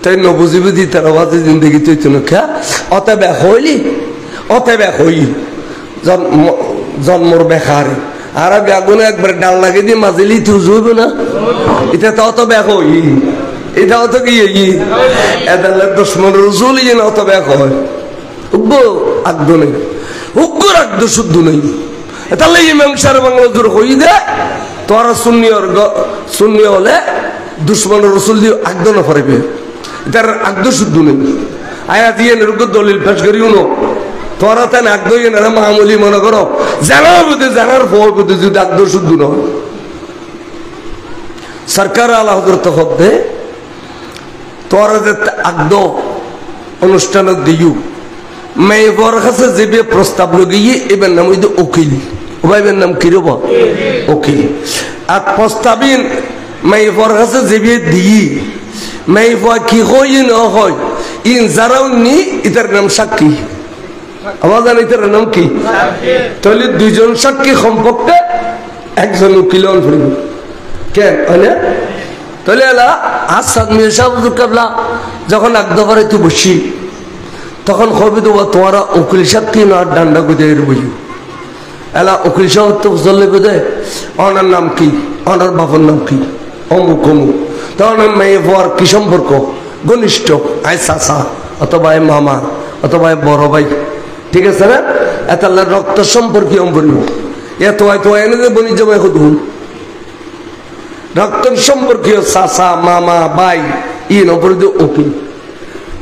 তাই নবুঝিবি দি তার আওয়াজে জিন্দগি তুই তুই খা অতে ব্যাক হইলি অতে ব্যাক হই জন্মর বেকারে আর বেগুনে একবার ডাল লাগে দিয়ে মাঝিলি তুই জুইব না এটা তো অত ব্যাক হই এটা অত কি এদালের দুশ্মন রসুল ইয়ে না অত ব্যাক হয় উগ্র আগ্দ নেই উগ্র আগ্দ শুদ্ধ নেই তাহলে ইমাম সাহেব বাংলা জোর হই দে তোরা শূন্য হলে দুশ্মন রসুল দিয়ে আগ্দ না পারবে এটার আগ্দ শুদ্ধ নেই আয়া দিয়ে নিরুগ্য দলিল পেশ করিও না তোরা তাই আগ্দ ইয়ে না মামুলি মনে করো জানার বুঝে জানার ফল বুঝে যদি আগ্দ শুদ্ধ নয় সরকার আল্লাহ হজরত হদ্দে তোরা যে আগ্দ অনুষ্ঠান দিও মেয়ের কাছে যে প্রস্তাব লগিয়ে এবার নাম হইতে উকিল ওবাইবের নাম কি রব উকিল আর প্রস্তাবিন মেয়ের কাছে যে দিই মেয়ে কি হয় না হয় ইন যারাও নি এটার নাম সাক্ষী আমার জানি এটার নাম কি তাহলে দুইজন সাক্ষী সম্পর্কে একজন উকিল ফুরিব কেন তাহলে এলা আসাদ মির্জা কেবলা যখন আগদ করে তুই বসি তখন কবি দেবো তোমারা উকিল সাক্ষী না ডান্ডা গুদে বুঝি এলা উকিল সাহেব তো চললে বুঝে ওনার নাম কি ওনার বাবার নাম কি অমুক অমুক তখন মেয়ে বর কি সম্পর্ক ঘনিষ্ঠ আয় চাচা অথবা মামা অথবা বড় ভাই ঠিক আছে না এত রক্ত সম্পর্কে অম্বরিব এত হয়তো এনে যে বনি জমা হুদুন রক্ত সম্পর্কীয় চাচা মামা ভাই ইন অপরিদ উকিল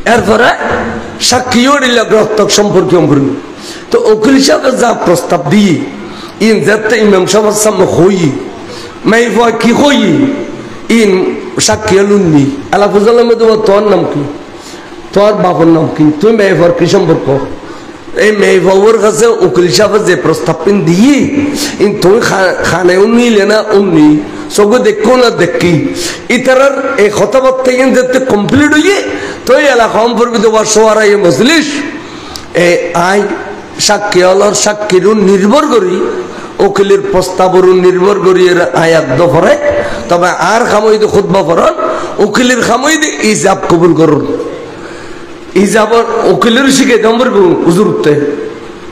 এরপরে সাক্ষীও দিল রক্ত সম্পর্কে অম্বরিব তো উকিল সাহেব যা প্রস্তাব দিয়ে ইন যাতে ইমাম সাহেবের সামনে হই মেয়ে ভয় কি হই ইন সাক্ষী লুননি আল্লাহ ফুজালের মধ্যে তোর নাম কি তোর বাবার নাম কি তুই মেয়ে ভর কি সম্পর্ক এই মেয়ে বাবুর কাছে উকিল সাহেব যে প্রস্তাব দিয়ে ইন তুমি খানে উনিলে না উনি চোখে দেখো না দেখি ইতারার এই কথাবার্তা ইন যাতে কমপ্লিট হইয়ে তো এলাকা সম্পর্কে দেওয়ার সোয়ারা এই মজলিস এই আই সাক্ষী হলার সাক্ষীর নির্ভর করি উকিলের প্রস্তাবের নির্ভর করি এর আয়াত দফরে তবে আর খামইদে খুতবা পড়ান উকিলের খামইদে ইজাব কবুল করুন ইজাবর উকিলের শিখে নম্বর উজুরতে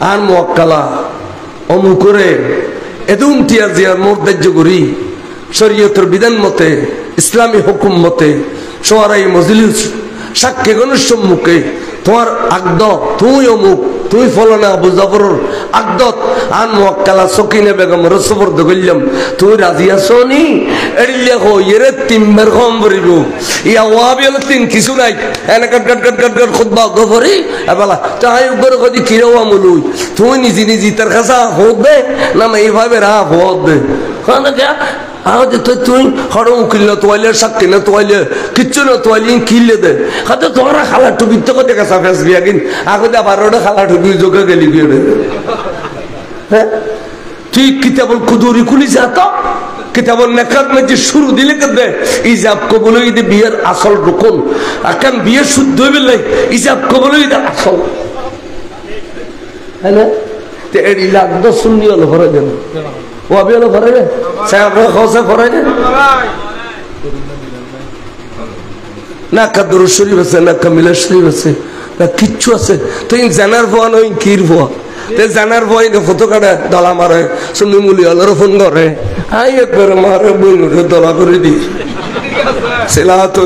আর মোয়াক্কালা অমু করে এদুম টিয়ার জিয়ার মোরদার্য করি শরীয়তের বিধান মতে ইসলামী হুকুম মতে সোয়ারাই মজলিস সাক্ষী গণের সম্মুখে তোমার আগদ তুই অমুক তুই ফলনা আবু জাফর আগদত আন মুআক্কালা সকিনা বেগম রসবর দগল্লাম তুই রাজি আছো নি এড়িলে হো এরে তিনবার কম বরিব ইয়া ওয়াবিল তিন কিছু নাই এনে কাট কাট কাট কাট কাট খুতবা গফরি আবালা তাই উপর কদি কিরওয়া মুলুই তুই নিজি নিজি তার কাছে হোদ দে না এইভাবে রা হোদ দে খানা কে আজ তুই হড় উকিল না তোয়ালে সাক্ষী না তোয়ালে কিচ্ছু না তোয়ালি কিলে দে হাতে তোরা খালা টুপি তো কত কাছে ফেস বিয়া কিন আগতে আবার ওটা খালা টুপি যোগে গেলি গিয়ে হ্যাঁ তুই কিতাবল কুদুরি খুলি যা তো কিতাবল নেকাত মধ্যে শুরু দিলে কেদে ইজাব কবুল হইতে বিয়ের আসল রুকন আকান বিয়ে শুদ্ধ হইবে লাই ইজাব কবুল হইতে আসল হ্যাঁ না তে এডি লাগদ শুননি হলো ভরে দেন ওয়াবি হলো ভরে দে সাহেব খোসে ভরে দে না কাদর শরীফ আছে না কামিলা শরীফ আছে না কিচ্ছু আছে তুই জানার ভয় নয় কির ভয় তে জানার ভয় ফটো কাটা দলা মারে শুনি মুলি হলার ফোন করে আই একবার মারে বলুরে দলা করে দি সিলাতু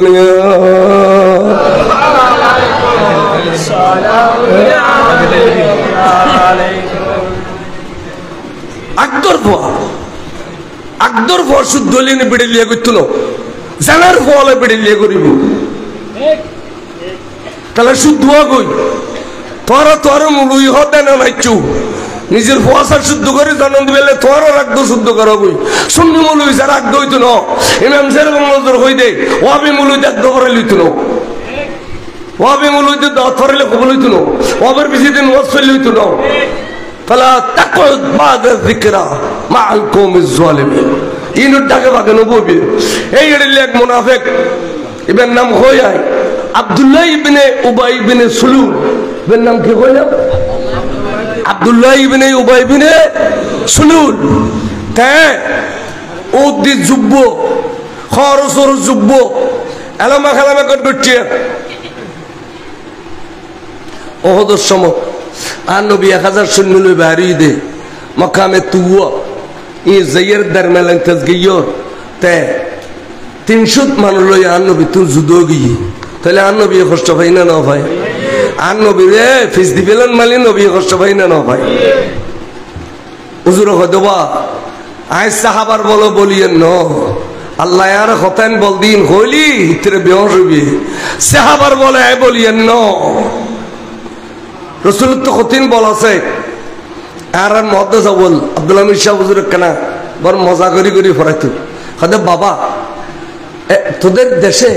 আকদর ভয় শুদ্ধ হলে বেড়ে করছিল জানার ফলে বেড়ে করিব তাহলে শুদ্ধ কই তোরা তোর মুলুই হতে না নাইছু নিজের ফোয়াশা শুদ্ধ করে জানন্দ বেলে তোর রাখদ শুদ্ধ করা কই শুননি মুলুই যা রাখদ হইতো না ইমাম সাহেব নজর হই দে ওয়াবি মুলুই দেখদ করে লইতো না ওয়াবি মুলুই দে ধরলে কবল হইতো না ওয়াবের বেশি দিন ওয়াজ চলে হইতো না ফালা তাকুদ বাদ যিকরা মাআল কওমিজ জালিমিন ইনু ডাকে বাগে নববি এই এড়িলে এক মুনাফিক ইবেন নাম হইয়াই আব্দুল্লাহ ইবনে উবাই ইবনে সুলুল ইবেন নাম কি হইলো আব্দুল্লাহ ইবনে উবাই ইবনে সুলুল তে ওদি জুব্ব খরসর জুব্ব এলামা খেলামা করছে ওহদর সময় আর নবী 1000 সৈন্য লই বাড়ি দে মকামে তুয়া ই জাইয়ের দরমেলান তাজগিয়র তে 300 মানুষ লই আর নবী তুই যুদ্ধ গিয়ে তাহলে আর নবী কষ্ট পাই না না ভাই আর নবী রে ফিস দিবেলেন মালি নবী কষ্ট পাই না না ভাই হুজুর হদবা আই সাহাবার বলো বলিয়েন ন আল্লাহ আর হতেন বল দিন হইলি ইতরে বেহস হইবি সাহাবার বলে আই বলিয়েন ন রাসূল তো কঠিন বল আছে আর মুহাদ্দিস বল আব্দুল হামিদ শাহ হুজুর কেনা বড় মজা করি করি ফরাইতো হদে বাবা তোদের দেশে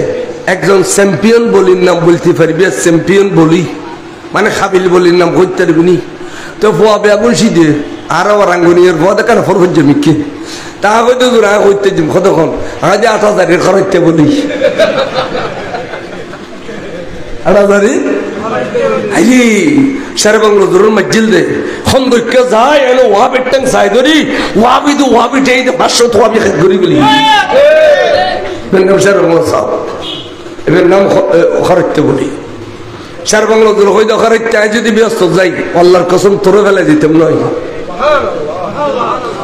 একজন চ্যাম্পিয়ন বলির নাম বলতে পারবি চ্যাম্পিয়ন বলি মানে খাবিল বলির নাম কইতে পারবি তো ফুয়া বেয়া বলছি দিয়ে আর রাঙ্গুনিয়ার ফুয়া দেখান ফরফর জমিকে তা হয়তো দূর হইতে জিম কতক্ষণ আজ 8000 খরচতে বলি 8000 আইলি সারে বাংলা জরুর মসজিদ দে খন্দক যায় এলো ওয়া বেটন সাইদরি ওয়া বিটেই 500 তো আমি করি বলি বেনম সারে বাংলা সাহেব এর নাম খরচতে বলি সারে বাংলা জরুর হইতো খরচতে যদি ব্যস্ত যাই আল্লাহর কসম তোরে ফেলে দিতাম নয়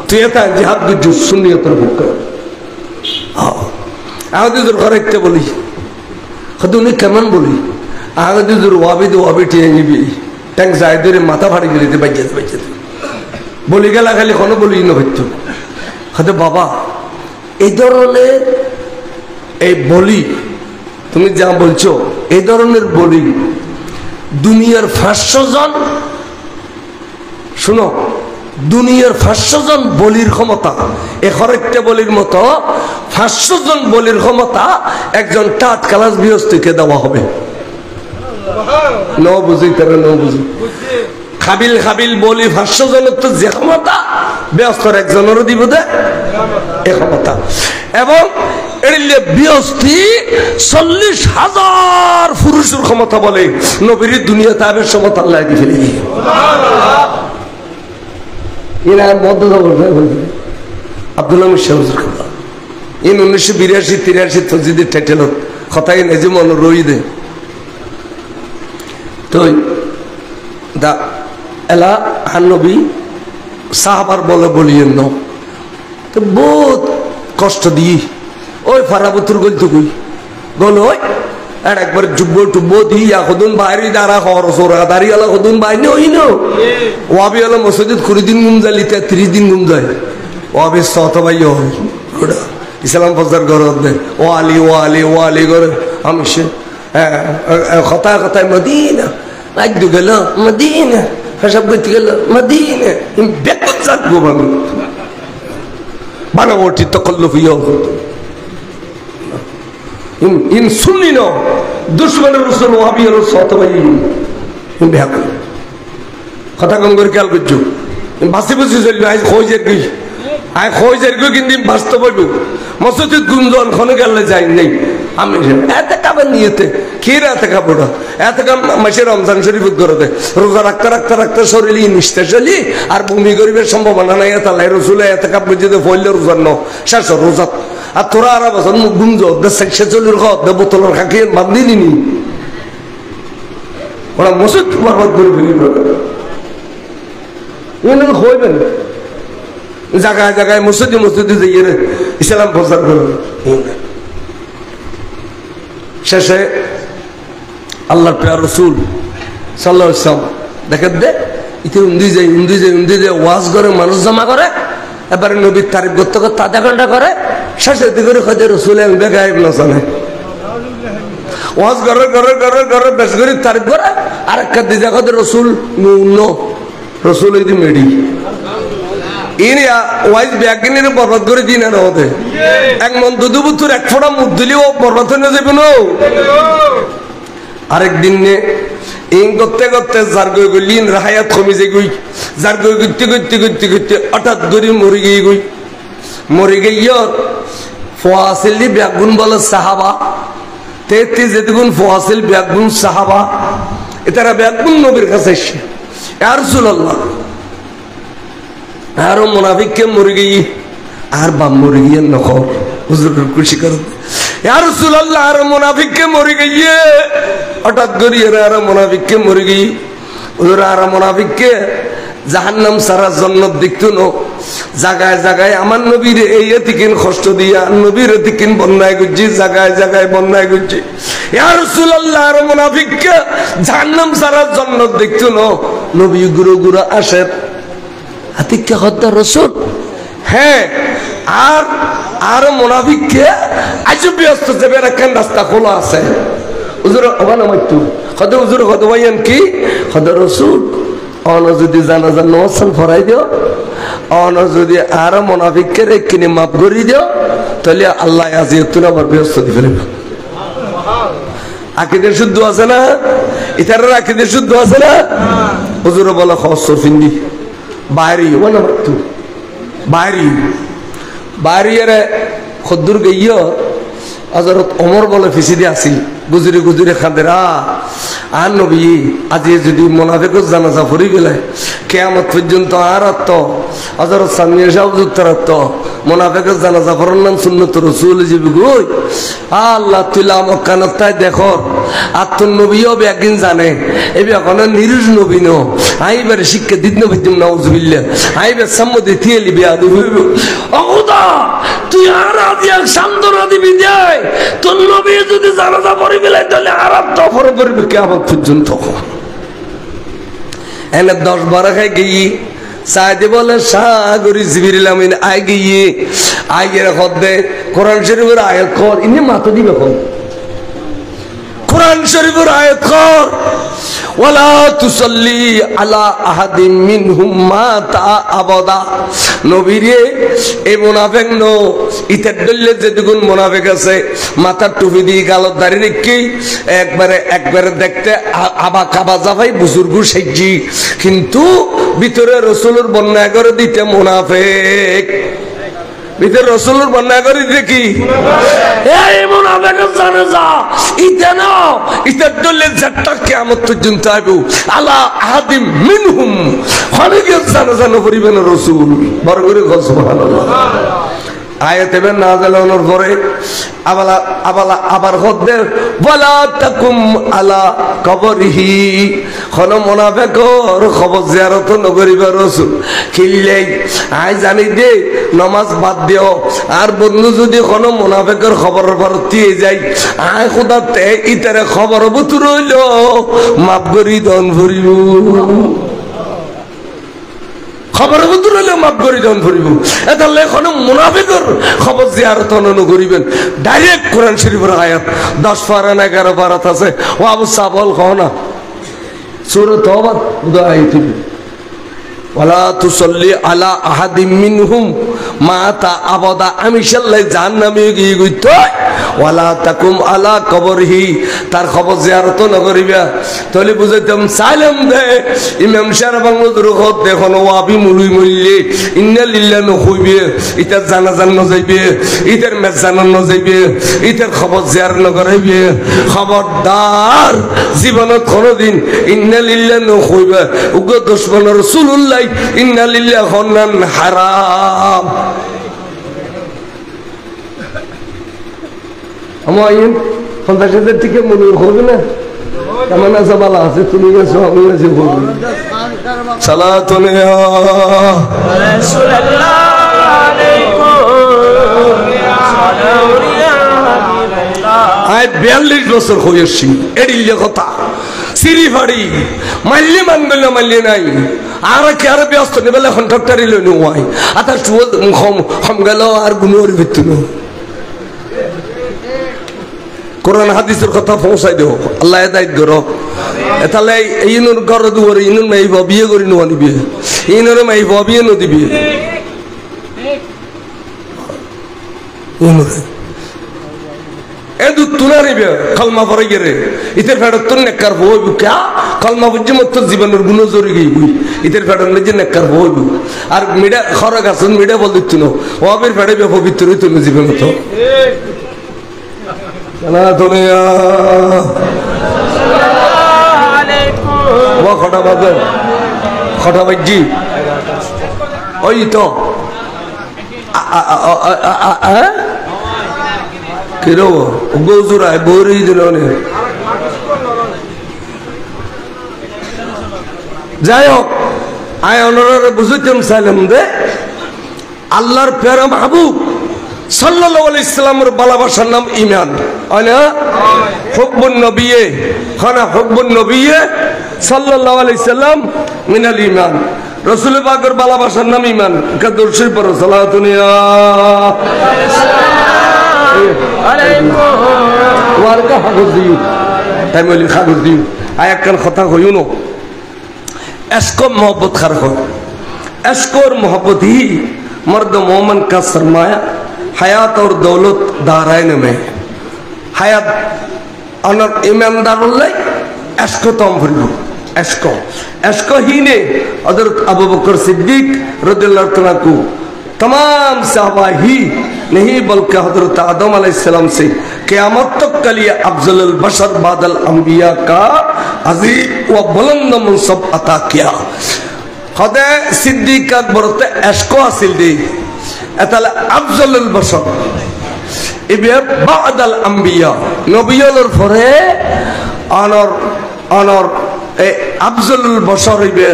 তুই এটা জিহাদ গুজু সুন্নিয়তের পক্ষে আহাদিসের খরচতে বলি খদুনি কেমন বলি আহাদিসের ওয়াবি টিয়ে নিবি ট্যাঙ্ক জায়দের মাথা ফাড়ি গেলে বাইজাতে বলি গেলা খালি কোনো বলি না হইতো হয়তো বাবা এই ধরনের এই বলি তুমি যা বলছো এই ধরনের বলি দুনিয়ার 500 জন শুনো দুনিয়ার 500 জন বলির ক্ষমতা এ খরচটা বলির মতো 500 জন বলির ক্ষমতা একজন টাট ক্লাস বিহস্তিকে দেওয়া হবে ন বুঝি তারা ন বুঝি খাবিল বলি 500 জনের তো যে ক্ষমতা ব্যস্তর একজনেরও দিব দে এ ক্ষমতা এবং এড়িলে বিহস্তি 40,000 পুরুষের ক্ষমতা বলে নবীর দুনিয়া তাবের ক্ষমতা আল্লাহ দিয়ে ফেলে এরা মধ্য আব্দুল হামিদ শাহ হুজুর কথা ইন 1982-83 তসজিদের টাইটেল কথাই নেজে মন রই দে তো দা এলা নবী সাহাবার বলে বলিয়েন ন তো বহুত কষ্ট দিই ওই ফারাবতুর গলতো কই গল ওই আর একবার জুব্বো দিই খুদুন বাইরে দাঁড়া হর সোরা দাঁড়িয়ে খুদুন বাইরে ওই নো ওয়াবি আলা মসজিদ 20 দিন ঘুম যায় 30 দিন ঘুম যায় ওয়াবি সত ভাই ওটা ইসলাম ফজর গরদ দে ও আলী করে আমি সে কথায় মদিনা আজ গেল মদিনা সব গতি গেল মদিনা বেকত যাবো বানাবটি তকল্লুফ ইন সুন্নি ন দুশ্মনের রসুল ওয়াহাবি হলো সতবাই বেহাক কথা কম করে খেয়াল করছো বাসি বাসি চললো আজ খোঁজের গই আয় খোঁজের গই কিন্তু বাস্তব মসজিদ গুঞ্জন খনে গেলে যাই নেই আমি এতে কাবার নিয়েতে খির এতে কাপড় এতে কাম মাসে রমজান শরীফ করে দে রোজা রাখতে শরীর নিষ্ঠা চলি আর বমি গরিবের সম্ভাবনা নাই তালাই রসুলে এতে কাপ বুঝিতে ফললে রোজার ন শেষ রোজা আর তোরা আর বছর মুখ গুঞ্জ দেশে চলির বোতলের খাকিয়ে বান্ধি নিনি ওরা মসজিদ বরবাদ করে ফেলি হইবেন জায়গায় মসজিদে যাইয়ে ইসলাম প্রচার করে শেষে আল্লাহর প্রিয় রাসূল সাল্লাল্লাহু আলাইহি ওয়াসাল্লাম দেখেন দে ইতে উন্দি যায় ওয়াজ করে মানুষ জমা করে এবারে নবীর তারিফ করতে আধা ঘন্টা করে শেষে দিকে খোঁজে রাসূল বেগাইব না জানে ওয়াজ করে বেশ করে তারিফ করে আর একটা দিজা খোঁজে রাসূল রাসূল এই মেডি ইনিয়া ওয়াইজ ব্যাগিনের বরবাদ করে দিন না হতে এক মন দুধ বুতুর এক ফোঁটা মুখ দিলেও বরবাদ হয়ে যাবে না আরেক দিন নে ইন করতে যার গইলিন রাহায়াত কমে যে গই যার করতে হঠাৎ করে মরে গিয়ে ফোয়াসিলি ব্যাগুন বলে সাহাবা 33 যেগুন ফোয়াসিল ব্যাগুন সাহাবা এটারা ব্যাগুন নবীর কাছে এসে ইয়া রাসূলুল্লাহ আর মুনাফিককে মরে গই আর বাম মরে গিয়ে নখো হুজুর খুশি করে ইয়া রাসূলুল্লাহ আর মুনাফিককে মরে গই হঠাৎ করে আর মুনাফিককে মরে গই ওরা আর মুনাফিককে জাহান্নাম সারা জান্নাত দেখতো না জায়গায় জায়গায় আমার নবীর এই এতিকিন কষ্ট দিয়া নবীর এতিকিন বন্যায় গুজি জায়গায় জায়গায় বন্যায় গুজি ইয়া রাসূলুল্লাহ আর মুনাফিককে জাহান্নাম সারা জান্নাত দেখতো না নবী গুরু গুরু আসে আতিককে হত্যা রাসূল হ্যাঁ আর মুনাফিককে আজ ব্যস্ত যাবে রাখেন রাস্তা খোলা আছে হুজুর ওখানে মাইতু কত হুজুর কত ভাইয়ান কি কত রাসূল অন যদি জানাজার নমাজ ফরাই দিও অন যদি আর মুনাফিককে কিনে মাফ করে দিও তাহলে আল্লাহ আজি তুই আবার ব্যস্ত দিবে আকিদের শুদ্ধ আছে না ইতারের আকিদের শুদ্ধ আছে না হুজুর বলে খসর ফিন্দি বাইরে ওনা মাইতু বাইরে খদ্দুর গইয় হযরত ওমর বলে ফিসি দিয়ে আসি গুজরি গুজরি খাদেরা আর নবী আজি যদি মুনাফিকের জানাজা পড়ি গেলে কিয়ামত পর্যন্ত আর তো হযরত সামিয়া সাহেব উত্তরাত মুনাফিকের জানাজা পড়ার নাম সুন্নত রাসূল জিবি গই আল্লাহ তুলা মক্কানত তাই দেখো আর তো নবীও একদিন জানে এই এখন নিরুজ নবী নো আইবারে শিক্ষা দিত নবী নাউজুবিল্লাহ আইবে সম্মতি থিয়েলি বিয়া দিব অখুদা তুই আর আজিয়া সান্তনা দিবি যায় তোর নবী যদি জানাজা পড়ি গেলে তাহলে আরাম তো পড়বে কিয়ামত পর্যন্ত এনে 10-12 খাই গিয়ে সাইদে বলে সাগরি জিবরিল আমিন আই গিয়ে আইয়ের খদ্দে কোরআন শরীফের আয়াত কর ইনি মাথা দিবে কোন কোরআন শরীফের আয়াত কর ওয়ালা তুসাল্লি আলা আহাদিম মিনহুম মাতা আবাদা নবীরে এই মুনাফিক নো ইতার দল্লে যে দুগুণ মুনাফিক আছে মাথার টুপি দিয়ে গালত দাড়ি রেখে একবারে দেখতে আবা কাবা জাফাই বুজুর্গ সেজি কিন্তু ভিতরে রাসূলের বন্যা করে দিতে মুনাফিক ভিতরে রাসূলের বন্যা করে দিতে কি এই মুনাফিকের জানাজা ইতানো ইতার দল্লে যেটা কিয়ামত পর্যন্ত আইবো আলা আহাদিম মিনহুম খালিকের জানাজা নবরিবেন রাসূল বড় করে সুবহানাল্লাহ আয়াতে নাযিল হওয়ার পরে আবার খদ্দে ওয়ালা তাকুম আলা কবরিহি কোন মুনাফিকর কবর জিয়ারত নগরিবা রাসূল কিল্লাই আই জানি দে নামাজ বাদ দিও আর বন্ধু যদি কোন মুনাফিকের খবর ভর্তি যায় আই খোদাতে ইতারে খবর বুতুর হইল মাফ করি দন ভরিব খবর বুতুর হইল মাফ করি দন ভরিব এতালে কোন মুনাফিকের খবর জিয়ারত নগরিবেন ডাইরেক্ট কোরআন শরীফের আয়াত 10 পারা 11 পারা আছে ও আবু সাবল কওনা সূরা তওবা আয়াত ওয়ালা তুসাল্লি আলা আহাদিম মিনহুম মাতা আবাদা আমি শাল্লাই জাহান্নামে গিয়ে গইত ওয়ালা তাকুম আলা কবরহি তার খবর জিয়ারত না করিবা তাহলে বুঝাইতাম সালাম দে ইমাম সাহেব বাংলাদেশ রহত দেখুন ওয়াবি মুলুই মল্লি ইন্না লিল্লাহি নখইবে ইতার জানাজান ন যাইবে ইতার মেজানান ন যাইবে ইতার খবর জিয়ার ন করাইবে খবরদার জীবনত কোনদিন ইন্না লিল্লাহি নখইবে উগ্র দুশমন রাসূলুল্লাহ ইন্না লিল্লাহি হন্নান হারাম আমাইন 50,000 থেকে মনে হবে না কেমন আছে ভালো আছে তুমি গেছো আমি আছি সালাতুন ইয়া রাসূলুল্লাহ আলাইকুম আই 42 বছর হয়েছি এডিলে কথা সিরি ফাড়ি মাল্লি মানগল মাল্লি নাই আর কি আর ব্যস্ত নেবেলে কন্ট্রাক্টরি লইনো হয় আতার চুল খম গেল আর গুনোর ভিতর কোরআন হাদিসের কথা পৌঁছাই দেও আল্লাহ হেদায়েত করো এতালে ইনুর ঘর দুয়ার ইনুর মাইব বিয়ে করি নো আনিবি ইনুর মাইব বিয়ে ন দিবি ইনুর এদু তুনারিবে কলমা পড়ে গেরে ইতের ফেডত তো নেকার হইব কা কলমা বুঝি মত জীবনের গুণ জরি গইব ইতের ফেডত নিজে নেকার হইব আর মিডা খরা গাছন মিডা বল দিত ন ওবির ফেডে পবিত্র হইতো জীবন তো সালা দুনিয়া আলাইকুম ওয়া খটা বাজি ওই তো কিরো গোজুরায় বরি দিল যাই হোক আয় অনরে বুঝিতাম চাইলাম দে আল্লাহর প্যারা মাহবুব সাল্লাল্লাহু আলাইহি সাল্লামের ভালোবাসার নাম ঈমান হয় না হুব্বুন নবিয়ে খানা হুব্বুন নবিয়ে সাল্লাল্লাহু আলাইহি সাল্লাম মিনাল ঈমান রাসূল পাকের ভালোবাসার নাম ঈমান কাদর শরীফ পড়ো সালাতুন ইয়া আলাইকুম ওয়ারকা হাগুর দিও তাই বলি হাগুর দিও আয় একখান কথা হইও না इश्क मोहब्बत खर हो इश्क और मोहब्बत ही मर्द मोमन का सरमाया हयात और दौलत दाराइन में हयात अनर ईमानदार इश्क तो हम भूलो इश्क इश्क ही ने हज़रत अबू बकर सिद्दीक रज़ियल्लाहु तआला को तमाम सहाबा ही नहीं बल्कि हज़रत आदम अलैहिस्सलाम से क़यामत तक के लिए अफ़ज़लुल बशर बादल अंबिया का अज़ीम व बुलंद मनसब अता किया खुदा सिद्दीक अकबर ते इश्क हासिल दी अतला अफ़ज़लुल बशर इबे बादल अंबिया नबियों फरे अनर ए अफ़ज़लुल बशर इबे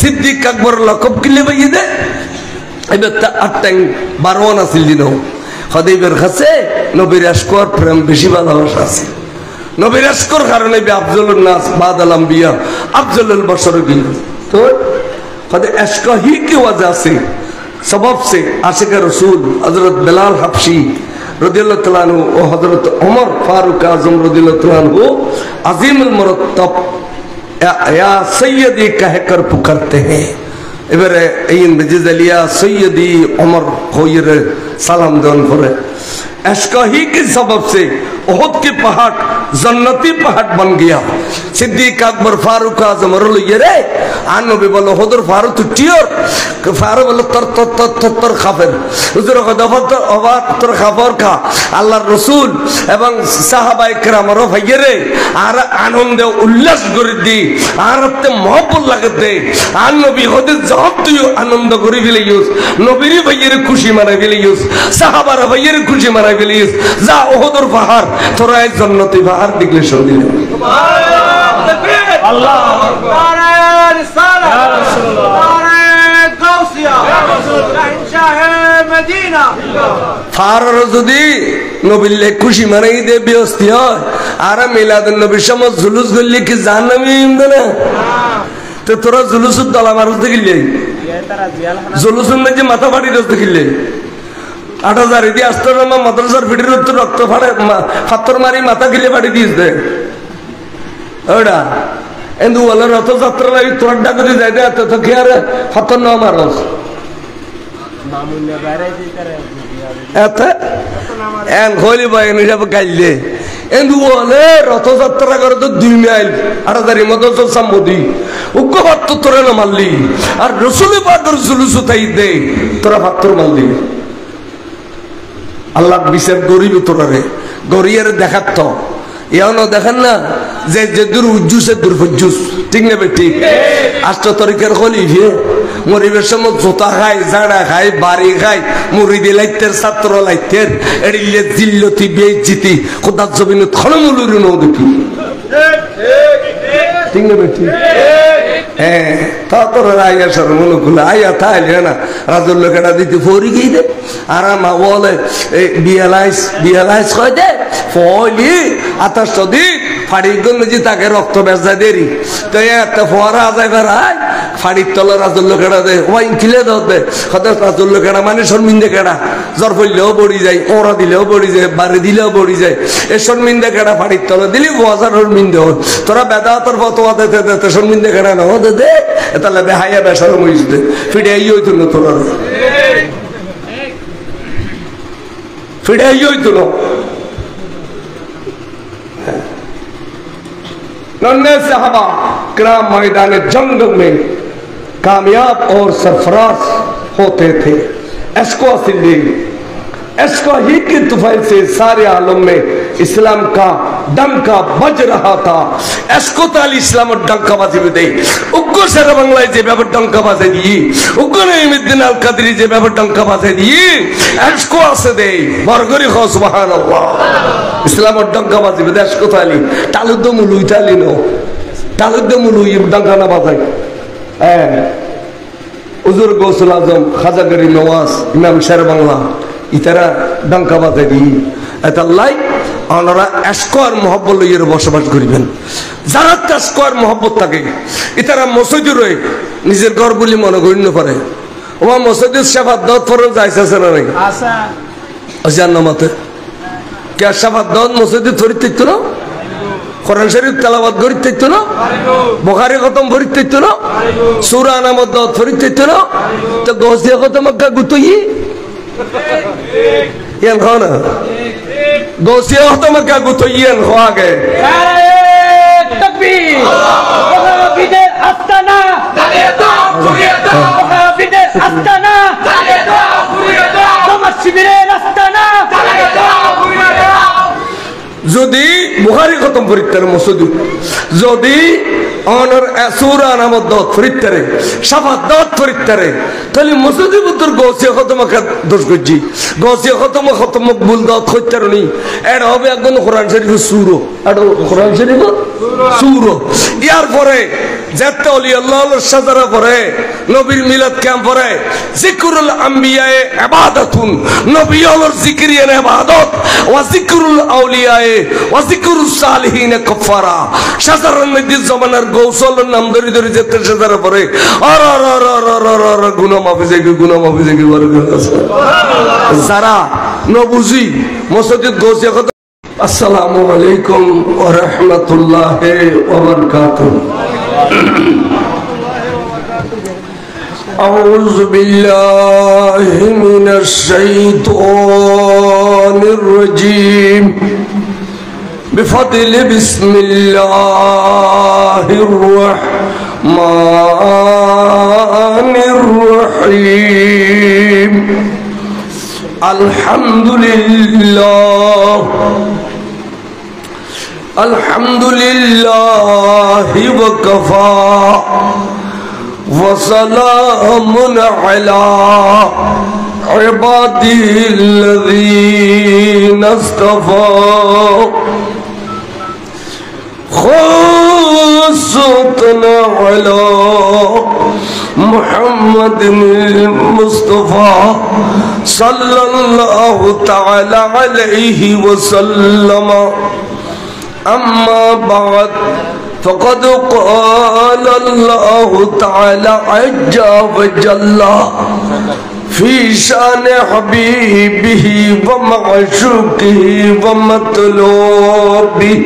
सिद्दीक अकबर लक़ब किले बयदे इबे ता अटंग बारवन हासिल दिनो खदीबर खसे नबीर इश्क और प्रेम बेशी भालोबासा आछे नबीर इश्कर कारणे बे अफ़ज़लुन नास बादल अंबिया अफ़ज़लुल बशर गिल तो खदे इश्क ही की वजह से सबब से आशिक रसूल हज़रत बिलाल हबशी रज़ियल्लाहु तआला अन्हु और हज़रत उमर फारूक आज़म रज़ियल्लाहु तआला अन्हु अज़ीमुल मुरत्तब या सैयदी कहकर पुकारते हैं এবারে এই মেজিদালিয়া সৈয়দি उमर खोयर सलाम दन करे इश्क ही के सबब से उहद के पहाड़ जन्नती पहाड़ बन गया सिद्दीक अकबर फारूक आजम रल ये रे आन नबी बोलो हुजूर फारूक तो टियर के फारूक बोलो तर तर तर तर खाफिर हुजूर को दफा तो अवात तर खाफर का আল্লাহর রাসূল এবং সাহাবায়ে কেরামরা ভাইয়েরে আর আনন্দে উল্লাস করে দি আরতে মহব্বত লাগতে আর নবী হতে জব তুই আনন্দ করে ফেলিস নবীর ভাইয়েরে খুশি মারা ফেলিস সাহাবারা ভাইয়েরে খুশি মারা ফেলিস যা ওহদর পাহাড় তোরা এই জান্নাতি পাহাড় দেখলে শুনলি সুবহানাল্লাহ তাকবীর আল্লাহু আকবার নারে রিসালাত ইয়া রাসূলুল্লাহ নারে গাউসিয়া ইয়া রাসূলুল্লাহ শাহে মদিনা ফারর যদি নবীলে খুশি মারাই দে বিয়স্তি হয় আর মিলাদুন নবীর সময় জুলুস গলি কি জাহান্নামী ইমদানা তো তোরা জুলুসুদ দলা মারুস দেখিলে জুলুসুন মধ্যে মাথা ফাটি দস দেখিলে 8000 ইদি আস্তরমা মাদ্রাসার ফিটির উত্তর রক্ত ফাড়ে পাথর মারি মাথা গিলে ফাটি দিস দে ওডা এন্দু ওলা রথযাত্রা লাই তোর ডাকতে যাই দে তো কি আর পাথর না মারস মামুনে বাইরে দিতারে এত এন খলি বাইনে যাব গাইলে এন্দু ওলে রথযাত্রা করে তো 2 মাইল 8000 মদরসা সম্বদি উগ্র পাত্র তোরে না মারলি আর রাসূল পাকের জুলুস তাই দে তোরা পাথর মারলি আল্লাহ বিচার গরিব তোরারে গরিয়ের দেখাত এওনো দেখেন না যে যে দূর উজ্জুসে দূর ফুজ্জুস ঠিক না ঠিক আষ্ট তরিকার খলিফে মরিবের সময় জোতা খায় জাড়া খায় বাড়ি খায় মুরিদি লাইতের ছাত্র লাইতের এড়িলে জিল্লতি বেইজ্জতি খোদা জমিনত খনমুলুর নো দেখি ঠিক না ঠিক হ্যাঁ তা তোর আয়া সরমুল গুলা আয়া তাইলে না রাজুল লোকেরা দিতে ফরি গই দে আর মা বলে বিয়ালাইস কয় দে ফলি আতা সদি ফাড়ি গন জি তাকে রক্ত বেজা দেরি তো একটা ফোয়ারা যাইবার আয় ফাড়ির তলা রাজুল লোকেরা দে ওয়াইন খিলে দাও দে খদা রাজুল লোকেরা মানে শর্মিন্দে কেডা জ্বর পড়লেও পড়ি যায় ওরা দিলেও পড়ি যায় বাড়ি দিলেও পড়ি যায় এ শর্মিন্দে কেডা ফাড়ির তলা দিলি বাজার শর্মিন্দে হল তোরা বেদাতর ফতোয়া দিতে দিতে শর্মিন্দে কেডা না হতে দে তাহলে বেহাইয়া বেসর হইস দে ফিরে এই হইতো না তোরা ফিরে এই হইতো না नन्हे सहाबा किराम मैदान जंग में कामयाब और सरफराज होते थे इसको ही की तुफैल से सारे आलम में इस्लाम का डंका बज रहा था इसको ताली इस्लाम और डंका बाजी में दे उग्र शेर बांग्लाय जे ব্যাপার डंका बाजे दी उग्र नईमुद्दीन আল কাদরি যে ব্যাপার डंका बाजे दी इसको आसे दे बरगरी खो सुबहानाल्लाह इस्लाम और डंका बाजी में दे इसको ताली तालुद मुलुई ताली नो तालुद मुलुई डंका ना बाजाय হুজুর গৌসুল আজম খাজা গরিব নওয়াজ ইমাম শের বাংলা ইতারা ডাঙ্কা বাজে দি এতাল্লাই ওনারা এসকোয়ার মহব্বত লইয়ের বসবাস করিবেন যারা এসকোয়ার মহব্বত থাকে ইতারা মসজিদে রয়ে নিজের ঘর বলে মনে গণ্য করে ওমা মসজিদের শাফাত দাওয়াত ফরজ আইসাছে না নাই আচ্ছা জান্নাতে কে শাফাত দাওয়াত মসজিদে ধরে থাকতো না কোরআন শরীফ তেলাওয়াত করি থাকতো না বুখারী খতম করি থাকতো না সূরা নামাজ দাওয়াত করি থাকতো না তো গসিয়া খতম কা গুতই ইয়ান খানা গসিয়া খতম কা গুতই ইয়ান খাগে তাকবীর ওয়াহাবিদের আস্তানা তালিয়ে দাও ঘুরিয়ে দাও ওয়াহাবিদের আস্তানা তালিয়ে দাও ঘুরিয়ে দাও সমাজ শিবিরের আস্তানা তালিয়ে দাও ঘুরিয়ে দাও যদি বুখারী খতম করিতার মসজিদ যদি অনর সূরা নামাজ দাওয়াত করিতারে শাফাত দাওয়াত করিতারে তাহলে মসজিদে ভিতর গসিয়া খতম কা দোষ গজি গসিয়া খতম মকবুল দাওয়াত করিতারনি এর হবে একজন কোরআন শরীফ সূরা আর কোরআন শরীফ সূরা ইয়ার পরে যেতে ওলি আল্লাহর সাজারা পরে নবীর মিলাদ ক্যাম্প পরে যিকরুল আম্বিয়ায়ে ইবাদাতুন নবী হলোর যিকরিয়ান ইবাদত ওয়া যিকরুল আউলিয়ায়ে ওয়া যিকরুস সালিহিন কাফারা সাজারার মধ্যে জমানার গৌসলের নাম ধরে ধরে যেতে সাজারা পরে আর আর আর আর আর আর গুনাহ মাফি যাবে যারা নবুজি মসজিদ গৌসিয়া কথা আসসালামু আলাইকুম ওয়া রাহমাতুল্লাহি ওয়া বারাকাতুহু أعوذ بالله من الشيطان الرجيم بفضل بسم الله الرحمن الرحيم الحمد لله وكفى وسلام على عباده الذين اصطفى خاصة على محمد المصطفى صلى الله تعالى عليه وسلم أما بعد فقد قال الله تعالى عز وجل في شان حبيبه ومعشوقه ومطلوبه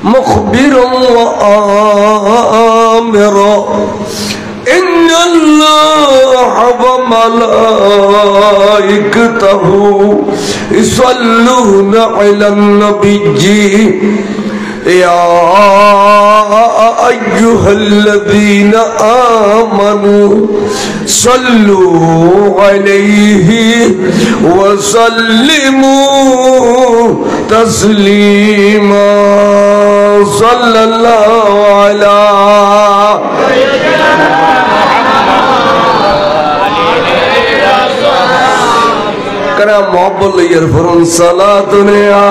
مخبرا وآمرا إن الله وملائكته يصلون على النبي يا أيها الذين آمنوا صلوا عليه وسلموا تسليما صلى الله على کرا محبت لیر فرون صلاة دنیا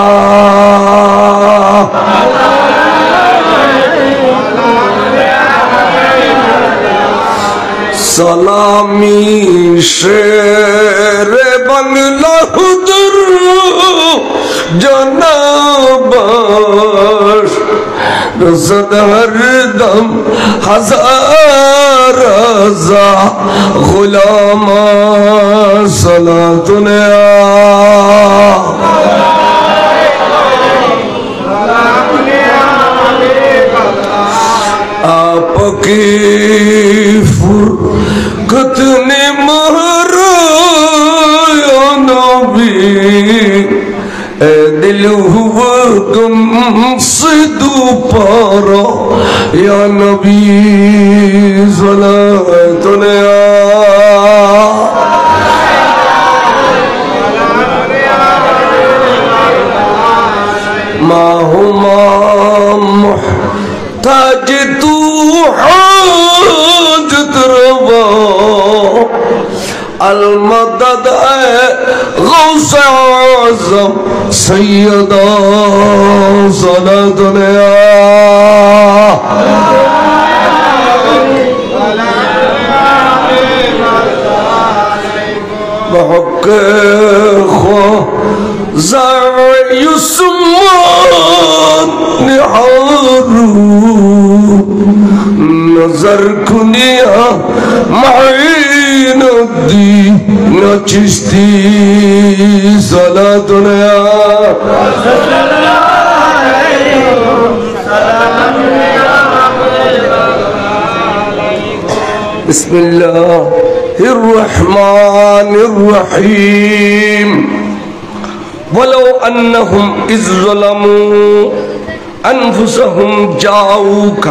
سلامی شیر بنگلہ در جنابش رسد ہر دم ہزار رضا غلام صلاة دنیا آپ کی فرقت نے مہرا یا نبی اے دل ہوا گم سے دوپارا یا نبی صلاة دنیا ما ہما محتاج تو حاجت روا المدد اے غوث اعظم سیدہ صلاة دنیا بحق خزر يسمان نحارو نظر كنيا معين الدين نچشتي صلاتنا بسم الله الرحمن الرحيم ولو أنهم إذ ظلموا أنفسهم جاءوك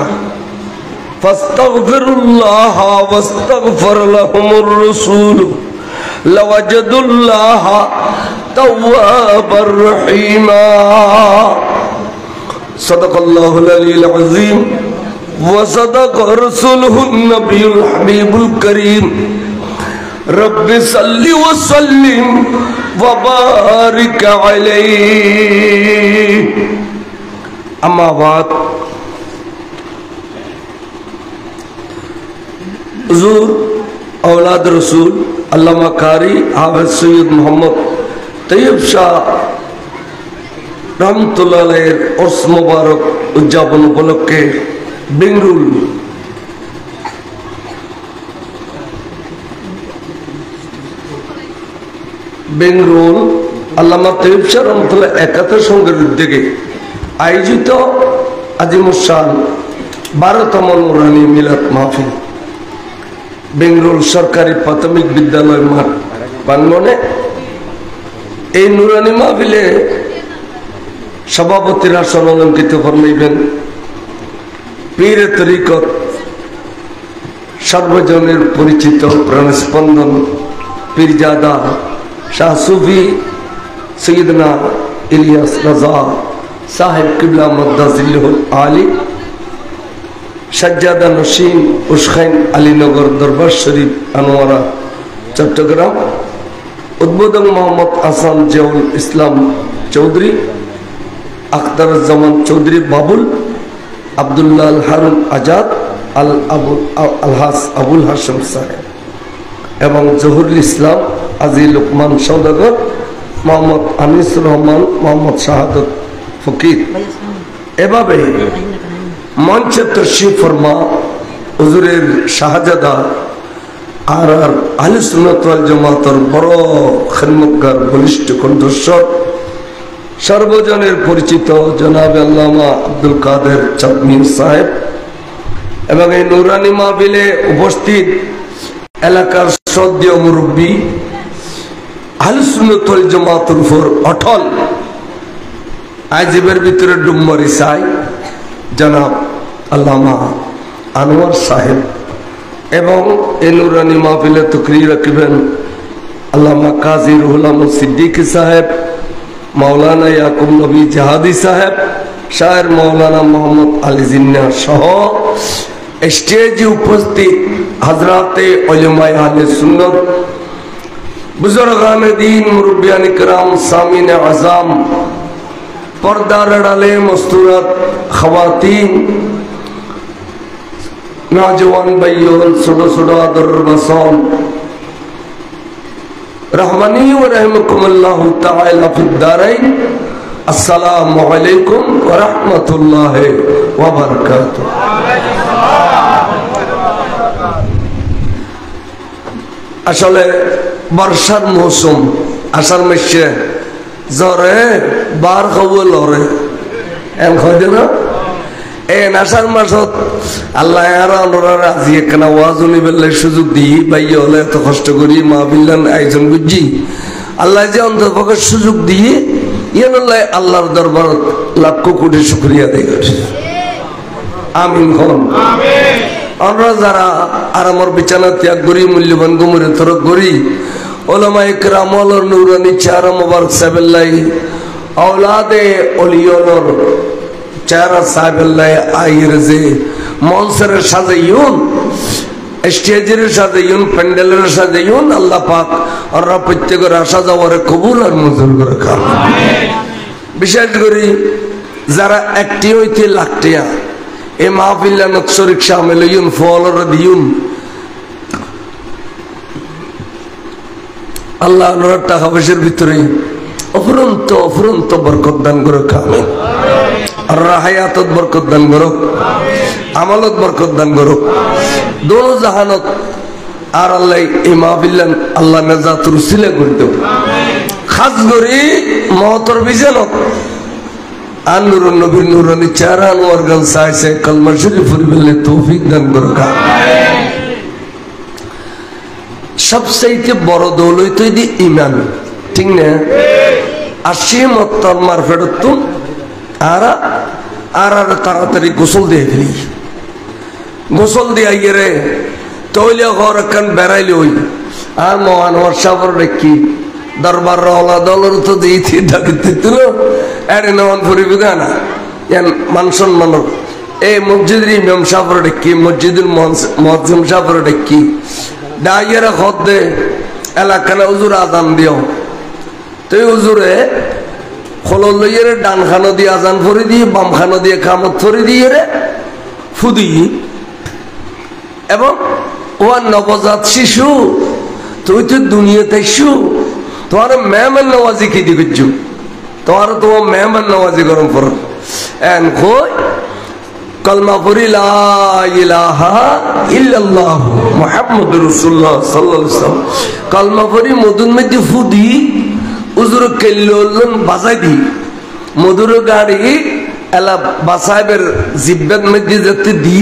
فاستغفروا الله واستغفر لهم الرسول لوجدوا الله توابا رحيما صدق الله العلي العظيم وصدق رسوله النبي الحبيب الكريم رب صل وسلم وبارك عليه أما بعد حضور اولاد رسول علامہ قاری حافظ সৈয়দ মোহাম্মদ তৈয়ব শাহ রহমতুল্লাহ আলাইহির উরস মুবারক উদযাপন উপলক্ষে বেঙ্গরুল আল্লামা তৈয়ব শাহ রহমতুল্লাহ একাত্তর সংঘের উদ্যোগে আয়োজিত আজিমুসান 12তম নুরানি মিলাদ মাহফিল বেঙ্গরুল সরকারি প্রাথমিক বিদ্যালয় মাঠ প্রাঙ্গণে এই নুরানি মাহফিলে সভাপতির আসন অলঙ্কৃত ফরমাইবেন পীরে তরিকত সর্বজনের পরিচিত প্রাণস্পন্দন পীরজাদা শাহ সুফি সৈয়দনা ইলিয়াস রাজা সাহেব কিবলা মুদ্দাজিল্লুল আলী সাজ্জাদা নসীম উসখাইন আলীনগর দরবার শরীফ আনোয়ারা চট্টগ্রাম উদ্বোধক মোহাম্মদ আসাম জিয়াউল ইসলাম চৌধুরী আখতারুজ্জামান চৌধুরী বাবুল আব্দুল্লাহ আল হারুন আজাদ আলহাস আবুল হাসম সাহেব এবং জহুরুল ইসলাম আজি লোকমান সওদাগর মোহাম্মদ আনিসুর রহমান মোহাম্মদ শাহাদত ফকির এভাবে মঞ্চে তশরিফ ফরমা হুজুরের শাহজাদা আর আহলে সুন্নাত ওয়াল জামাতের বড় খিদমতগার বলিষ্ঠ কণ্ঠস্বর সর্বজনের পরিচিত জনাবে আল্লামা আব্দুল কাদের চাঁদনী সাহেব এবং এই নুরানি মাহফিলে উপস্থিত এলাকার শ্রদ্ধেয় মুরব্বী আহলে সুন্নাত ওয়াল জামাতের উপর অটল আজীবের ভিতরে ডুম্বরি চাই জনাব আল্লামা আনোয়ার সাহেব এবং এই নুরানি মাহফিলে তকরীর রাখবেন আল্লামা কাজী রুহুল আমিন সিদ্দিকী সাহেব মাওলানা ইয়াকুব নবী জাহাদি সাহেব শায়ের মাওলানা মোহাম্মদ আলী জিন্নাহ সহ স্টেজে উপস্থিত হযরতে উলামায়ে আহলে সুন্নাত বুজুর্গানে দ্বীন মুরব্বিয়ান کرام সামিন আযম পর্দার আড়ালে মস্তুরাত খাওয়াতিন নওজওয়ান ভাইয়ন ছোট ছোট আদর বাসন রহমানি ওয়া রাহমাকুমুল্লাহু তাআলা ফিদ দারাইন আসসালামু আলাইকুম ওয়া রাহমাতুল্লাহি ওয়া বারাকাতুহু আসলে বর্ষার মৌসুম আষাঢ় মাসে জ্বরে বার খাবো লড়ে এম খাইতে না এই আষাঢ় মাসত আল্লাহ রাজি একখানা ওয়াজ উনিবেল্লাই সুযোগ দিই বাইয়ে হলে এত কষ্ট করি মা বিল্লান আয়োজন বুঝছি আল্লাহ যে অন্তর্পক্ষের সুযোগ দিয়ে ইয়ানুল্লাহ আল্লাহর দরবারত লাখ কোটি শুকরিয়া দেয় আমিন খন আমরা যারা আরামর বিছানা ত্যাগ করি মূল্যবান গুমরে তরক করি ওলামায়ে কেরাম ওয়ালার নুরানি চেহারা মোবারক সাহেবেল্লাই औलादे ओलियोनर চেহারা সাহেবেল্লাই আইর যে মঞ্চের সাজাইউন স্টেজের সাজাইউন প্যান্ডেলের সাজাইউন আল্লাহ পাক আর প্রত্যেকের আশা যাওয়ারে কবুল আর মঞ্জুর করে খান বিশেষ করে যারা একটি হইতে লাখটিয়া এ মাহফিল্লা নকশরিক শামিল হইউন ফলর দিউন আল্লাহ ওনার টাকা পয়সার ভিতরে অফুরন্ত অফুরন্ত বরকত দান করুক, আমিন। আর হায়াতত বরকত দান করুক, আমলত বরকত দান করুক, দোনো জাহানত। আর আল্লাহ এই মাহফিল্লান আল্লাহ নাজাতুর উসিলা করে দেব, খাস করে মহতর বিজানত আর নুরুন নবীর নুরানি চেহারা আনোয়ার গান চাইছে কালমা শরীফ পড়িবেলে তৌফিক দান করুক। সবচাইতে বড় দৌলত দি ইমান, ঠিক না? আসি মত্তর মার ফেরত আর তাড়াতাড়ি গোসল দিয়ে ফেলি, গোসল দিয়ে গেলে তৈলে ঘর একখান বেড়াইলে ওই আর মহানওয়ার সাবর রেখি দরবার রওলা দলের তো দিয়েছি ডাকিতে তুল এড়ে নমান ফুরিবে না মান সম্মান। এই মসজিদের ইমাম সাবর রেখি, মসজিদের মজ্জুম সাবর রেখি ডাইয়েরা খত দে এলাকানা উজুর আজান দিও, তুই উজুরে খোল লইয়ে ডান খানো দিয়ে আজান ফরি দিয়ে বাম খানো দিয়ে কামত ফরি দিয়ে রে ফুদি। এবং ও নবজাত শিশু, তুই তো দুনিয়াতে শু, তোমার মেহমান নওয়াজি কি দি করছু, তোমার তোমার মেহমান নওয়াজি গরম পর এন কই কলমা পড়ি লা ইলাহা ইল্লাল্লাহ মুহাম্মাদুর রাসূলুল্লাহ সাল্লাল্লাহু আলাইহি ওয়াসাল্লাম, কলমা পড়ি মধুর মধ্যে ফুদি উজুর কেল্লন বাজাই দি মধুর গাড়ি এলা বাসাইবের জিব্বাত মধ্যে যেতে দি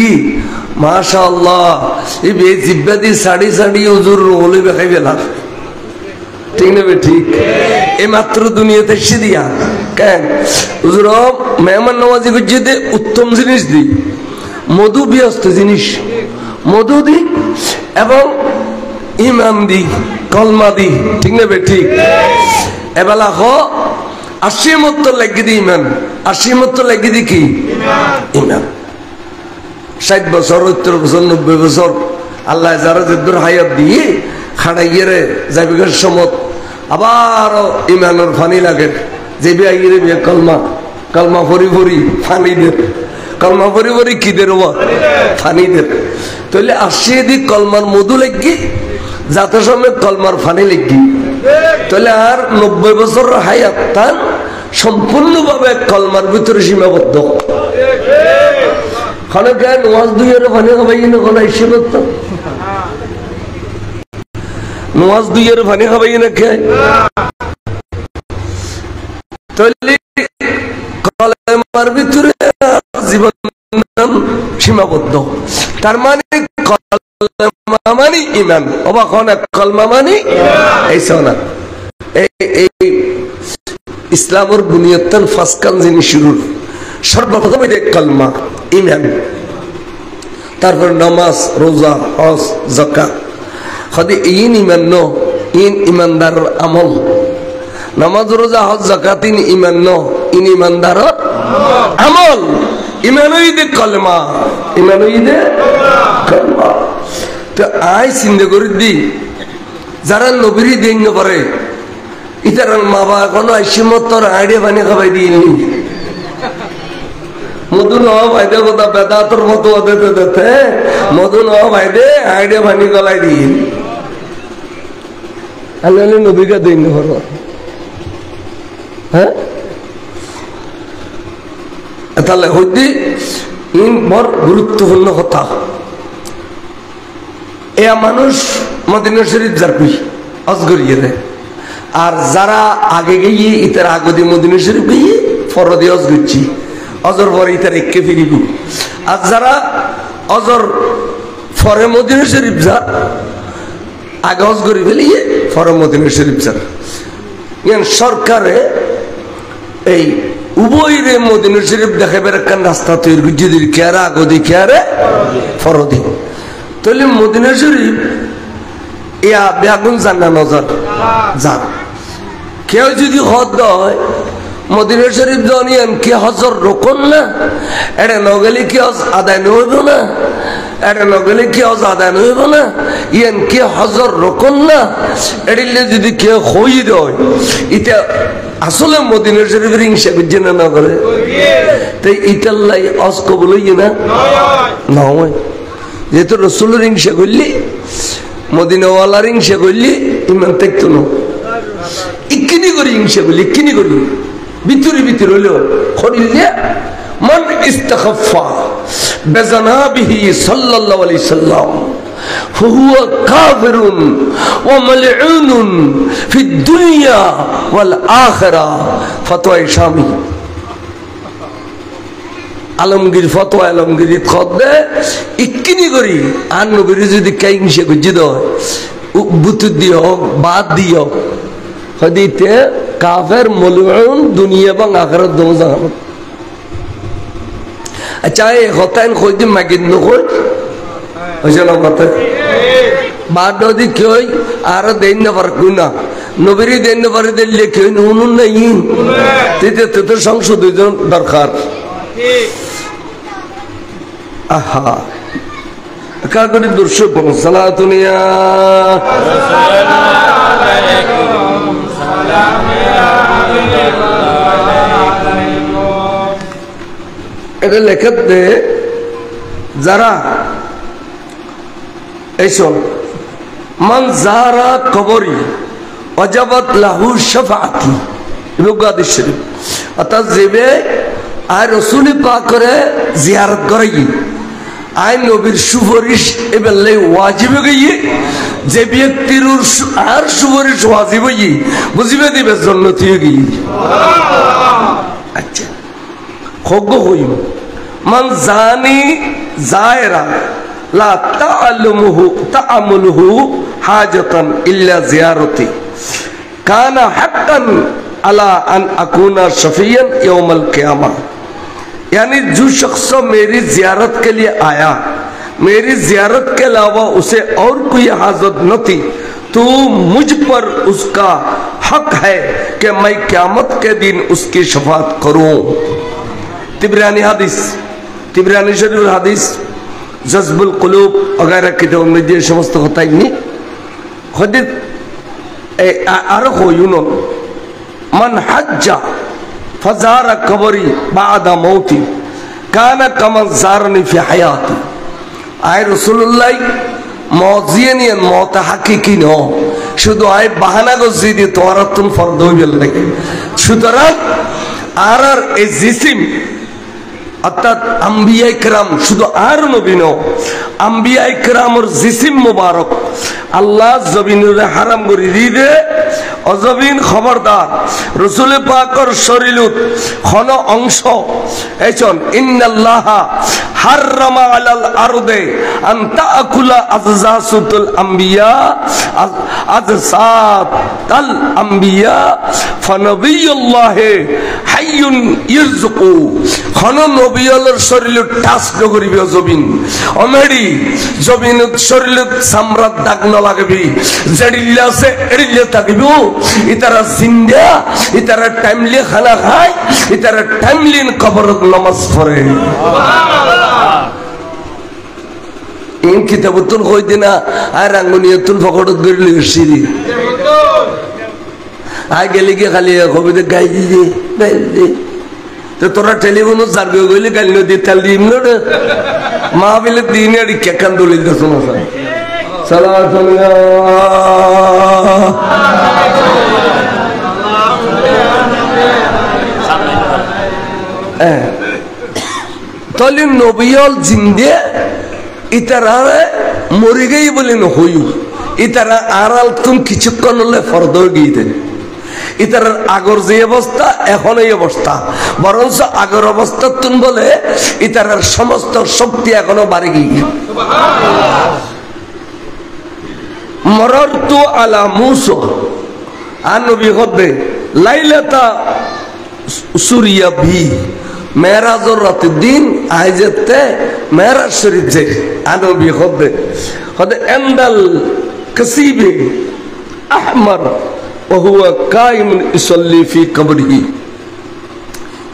মাশাআল্লাহ এই বে জিব্বাতি সাড়ি সাড়ি উজুর রোলে বেখাই বেলা, ঠিক না? ঠিক এই মাত্র দুনিয়াতে এসে দিয়া কেন উজুর মেহমান নওয়াজি করছে উত্তম জিনিস দি, মধু ব্যস্ত জিনিস মধু দি এবং ইমান দি কলমা দি, ঠিক না? ঠিক এবেলা হ 80 মত লাগিয়ে দি ইমান, 80 মত লাগিয়ে দি কি ইমান। 60 বছর 70 বছর 90 বছর আল্লাহ যারা যেদুর হায়াত দিয়ে খাড়াইয়ে রে যাইবের সমত আবার ইমানের ফানি লাগে যে বিয়ে বিয়ে কলমা কলমা ভরি ভরি ফানি দের, কলমা ভরি ভরি কি দের ফানি দের। তাহলে 80 দি কলমার মধু লাগি যাতে সময় কলমার ফানি লাগি, তাহলে আর 90 বছর হায়াত তার সম্পূর্ণভাবে কলমার ভিতরে সীমাবদ্ধ। খানে নোয়াজ দুইয়ের পানি খাবাই না কোন এসে করতাম, নোয়াজ দুইয়ের পানি খাবাই না খেয়ে তাহলে কলমার ভিতরে জীবন সীমাবদ্ধ। তার মানে কলমা মানে ইমান, অবাক হন কলমা মানে এই সোনা এই ইসলামের বুনিয়াদ ফাসকান জিনিস শুরুর সর্বপ্রথম কলমা ইমান, তারপর নামাজ রোজা হজ যাকাত। খালি ইন ইমান ন ইন ইমানদার আমল, নামাজ রোজা হজ যাকাত ইন ইমান ন ইন ইমানদার আমল। ইমানই দে কলমা, ইমানই দে কলমা। তো আই চিন্তা করে দি যারা নবীরই দিন পারে ইতার মা বাবা কোনো আইসিমত তোর আইডিয়া বানিয়ে খাবাই দিইনি মধু নওয়া ভাইদে কথা বেদাতর মতো দিতে দিতে মধু নওয়া ভাইদে আইডিয়া বানিয়ে গলাই দিই আল্লাহ নবীকে দিন হলো। হ্যাঁ তাহলে হইতে ইন বড় গুরুত্বপূর্ণ কথা। এ মানুষ মদিনা শরীফ যারকুই অজগরিয়ে দেয়, আর যারা আগে গিয়ে ইতার আগদি মদিনা শরীফ গিয়ে ফরদে অজ করছি অজর পরে ইতার একে ফিরিব। আর যারা অজর ফরে মদিনা শরীফ যা আগে অজ করি ফেলিয়ে ফরে মদিনা শরীফ যা সরকারে এই উভয়রে মদিনা শরীফ দেখাবার একটা রাস্তা তৈরি যদি খেয়ারে আগদি খেয়ারে ফরদি। তাহলে মদিনা শরীফ ইয়া বেগুন যান না নজর যান। কেউ যদি হদ হয় মদিনা শরীফ জানিয়েন কে হজর রোকন না, এটা নগেলে কি হজ আদায় নইব না, এটা নগেলে কি হজ আদায় নইব না, ইয়ান কে হজর রোকন না। এডিলে যদি কেউ হই দেয় এটা আসলে মদিনা শরীফের হিংসা করছে না না করে তাই ইটাল্লাই অজ কবল হইয়ে না নয়। যেহেতু রসুলের হিংসা করলি মদিনাওয়ালার হিংসা করলি ইমান দেখতো না। ইকিনি করি হিংসা বলি ইকিনি করি ভিতরি ভিতর হইলো করিলে মান ইস্তাখাফা বিজানাবিহি সাল্লাল্লাহু আলাইহি সাল্লাম فهو كافر وملعون في الدنيا والآخرة فتوى شامي আলমগীর ফতোয়া আলমগীর খদে ইকিনি করি আর নবীর যদি কাইংসে গুজি দাও বুত দিও বাদ দিও হদিতে কাফের মলউন দুনিয়া এবং আখিরাত দোনো জাহান্নাম আচ্ছা এই হতাইন কইদি মাগিন নকই হইছে না কথা বাদ যদি কই আর দেন না পার গুনা নবীর দেন না পারে দিলে কই নুন নাই তিতে তো সংশোধন দরকার ঠিক আহা কা করে দর্শক কোন সালাতুনিয়া আসসালামু আলাইকুম সালাম আলাইকুম এটা লেখাতে যারা এইসব মান যারা কবরি ওয়াজাবাত লাহু শাফাআতি বুখারী শরীফ অর্থাৎ যেবে আর রাসূল পাক করে জিয়ারত করে আই নবীর সুপারিশ এবেলে ওয়াজিব গিয়ে যে ব্যক্তির আর সুপারিশ ওয়াজিব গিয়ে বুঝিবে দিবে জান্নাতি গিয়ে আচ্ছা খোগ হইব মান জানি জায়রা লা তা'আমুলহু হাজাতান ইল্লা জিয়ারতি কানা হাক্কান আলা আন আকুনা শফিয়ান ইয়াউমাল কিয়ামah यानी जो शख्स मेरी जियारत के लिए आया मेरी जियारत के अलावा उसे और कोई हाजत न थी तो मुझ पर उसका हक है कि मैं क़यामत के दिन उसकी शफाअत करूं तिबरानी हदीस तिबरानी शरीफ हदीस जज्बुल कुलूब वगैरह किताबों में ये समस्त होता ही नहीं खुद आरो यूनो मन हज्जा फजारा कबरी बादा मौती काना कमन ज़ारनी फी हयाती आय रसूलुल्लाह मौजियनियन मौत हकीकी न शुद्ध आय बहाना को ज़िदी तोरा तुम फर्दो बिल्ले शुद्धराग आरर ए जिस्म अर्थात अंबिया इकराम शुद्ध आर नबीनो अंबिया इकराम और जिस्म मुबारक अल्लाह ज़मीनुरे हराम करी दीदे अजमीन खबरदार रसूल पाकर शरीलुत खन अंश ऐचन इन्नल्लाहा हर्रमा अलाल अर्दे अन ताकुला अज़जासुतुल अंबिया अज़सातल अंबिया फनबियुल्लाह हाय्युन यरज़ुकु खन नबियलर शरीलुत टास करिबे जमीन अमेडी जमीनुत शरीलुत सम्राट दाग न लागबी जडिल्ला से एडिल्ला ताकिबो इतारा जिंदा इतारा टाइमली खाना खाय इतारा टाइमली कब्र नमाज पढ़े इन किताबतुन कोई दिना आ रंगनियतुन फकड़त गरले सिरी आ गेली के खाली कविता गाई दे तो तोरा टेलीफोन जारगे गइले गाली न दि ताल दिम न माहफिले दिन एडी केकान दलिल द सुनो सलातुल्लाह तले नबियल जिंदे इतारा मरि गई बोले न हयु इतारा आराल तुम किछुक्षण हले फर्द गईते इतार आगर जे अवस्था এখন এই অবস্থা বরঞ্চ আগর অবস্থা তুন বলে ইতার সমস্ত শক্তি এখনো বাড়ি গিয়ে সুবহানাল্লাহ মররতু আলা মুসা আনবি হবে লাইলাতা सूर्य भी मेराज रात दिन आयजते मेराज शरीफ जे आनो भी खुद एंदल कसीबे अहमर वहुआ कायम इसल्ली फी कब्रिही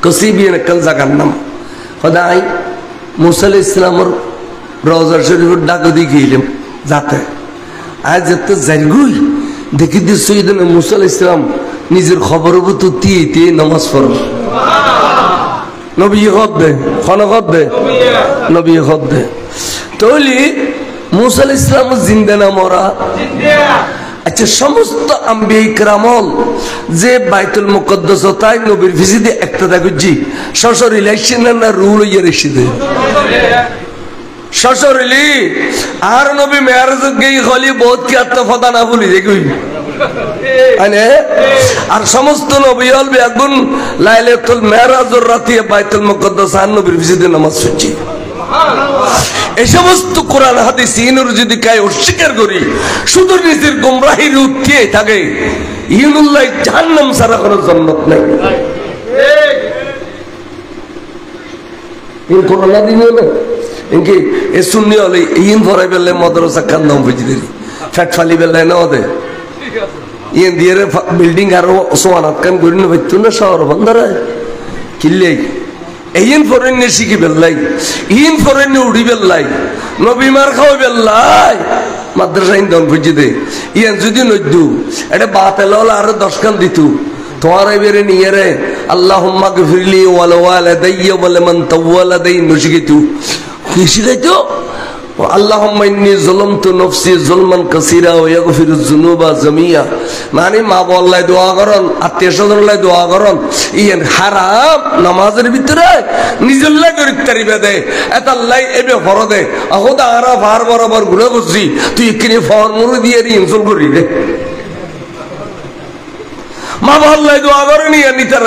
कसीबे ने कल जगह नाम खुदाई मूसा अलैहिस्सलाम रोज़ा शरीफ डाक दी गईले जाते आयजते जरगुई देखि दि सैयदना मूसा अलैहिस्सलाम निजेर खबर तो तीते नमाज पढ़ो नबी खदे खाना खदे नबी खदे तोली मूसा अलैहिस्सलाम जिंदा ना मरा जिंदा আচ্ছা সমস্ত আম্বিয়া ইকরামল যে বাইতুল মুকদ্দাস তাই নবীর ভিজিতে একটা দেখুজি সশরীর আইসেন না রুল ইয়ে রেসিদে সশরীলি আর নবী মেয়ারজ গই খলি বহুত কি আত্মফাদা না বলি দেখুই আনে আর সমস্ত নবী হল বেগুন লাইলাতুল মেরাজের রাতে বাইতুল মুকদ্দাস আর নবীর ভিজিতে নামাজ পড়ছি এই সমস্ত কোরআন হাদিস ইনুর যদি কায় অস্বীকার করি শুধু নিজের গোমরাহির উঠিয়ে থাকে ইনুল্লাহ জাহান্নাম ছাড়া কোনো জান্নাত নাই ইন কোরআন দিন হলো ইনকি এ সুন্নি হলে ইন ভরাই বেলে মাদ্রাসা কান্দাম বুঝিদি ফ্যাট ফালি বেলে না ওদে ইন দিয়ে বিল্ডিং আর সোয়ানাত কান করিন হইতো না শহর বন্দরে কিল্লে এইন ফরেনে শিখি বেল্লাই ইন ফরেনে উড়ি বেল্লাই নবী মার খাও বেল্লাই মাদ্রাসা ইন্দন বুঝি দে ইয়ান যদি নদ্দু এটা বাতেল হল আরো 10 খান দিতু তোমার এবারে নিয়ে রে আল্লাহুম্মা গফিরলি ওয়াল ওয়ালিদাইয়া ওয়া লিমান তাওয়ালাদাইন নশিকিতু কি শিখাইতো আল্লাহুম্মা ইন্নী যালামতু নাফসি যুলমান কাসীরা ওয়া ইয়াগফিরুয যুনুবা জামিয়া মানে মা বললাই দোয়া করন আত্মীয়-স্বজন লাই দোয়া করন ইন হারাম নামাজের ভিতরে নিজের লাই করিতারি বেদে এতাল্লাই এবে ফরদে আহদা আরা ফার বরাবর গুনাহ করছি তুই কিনে ফরমুল দিয়ে ইনসল করি রে মা বললাই দোয়া করনি আর নিতার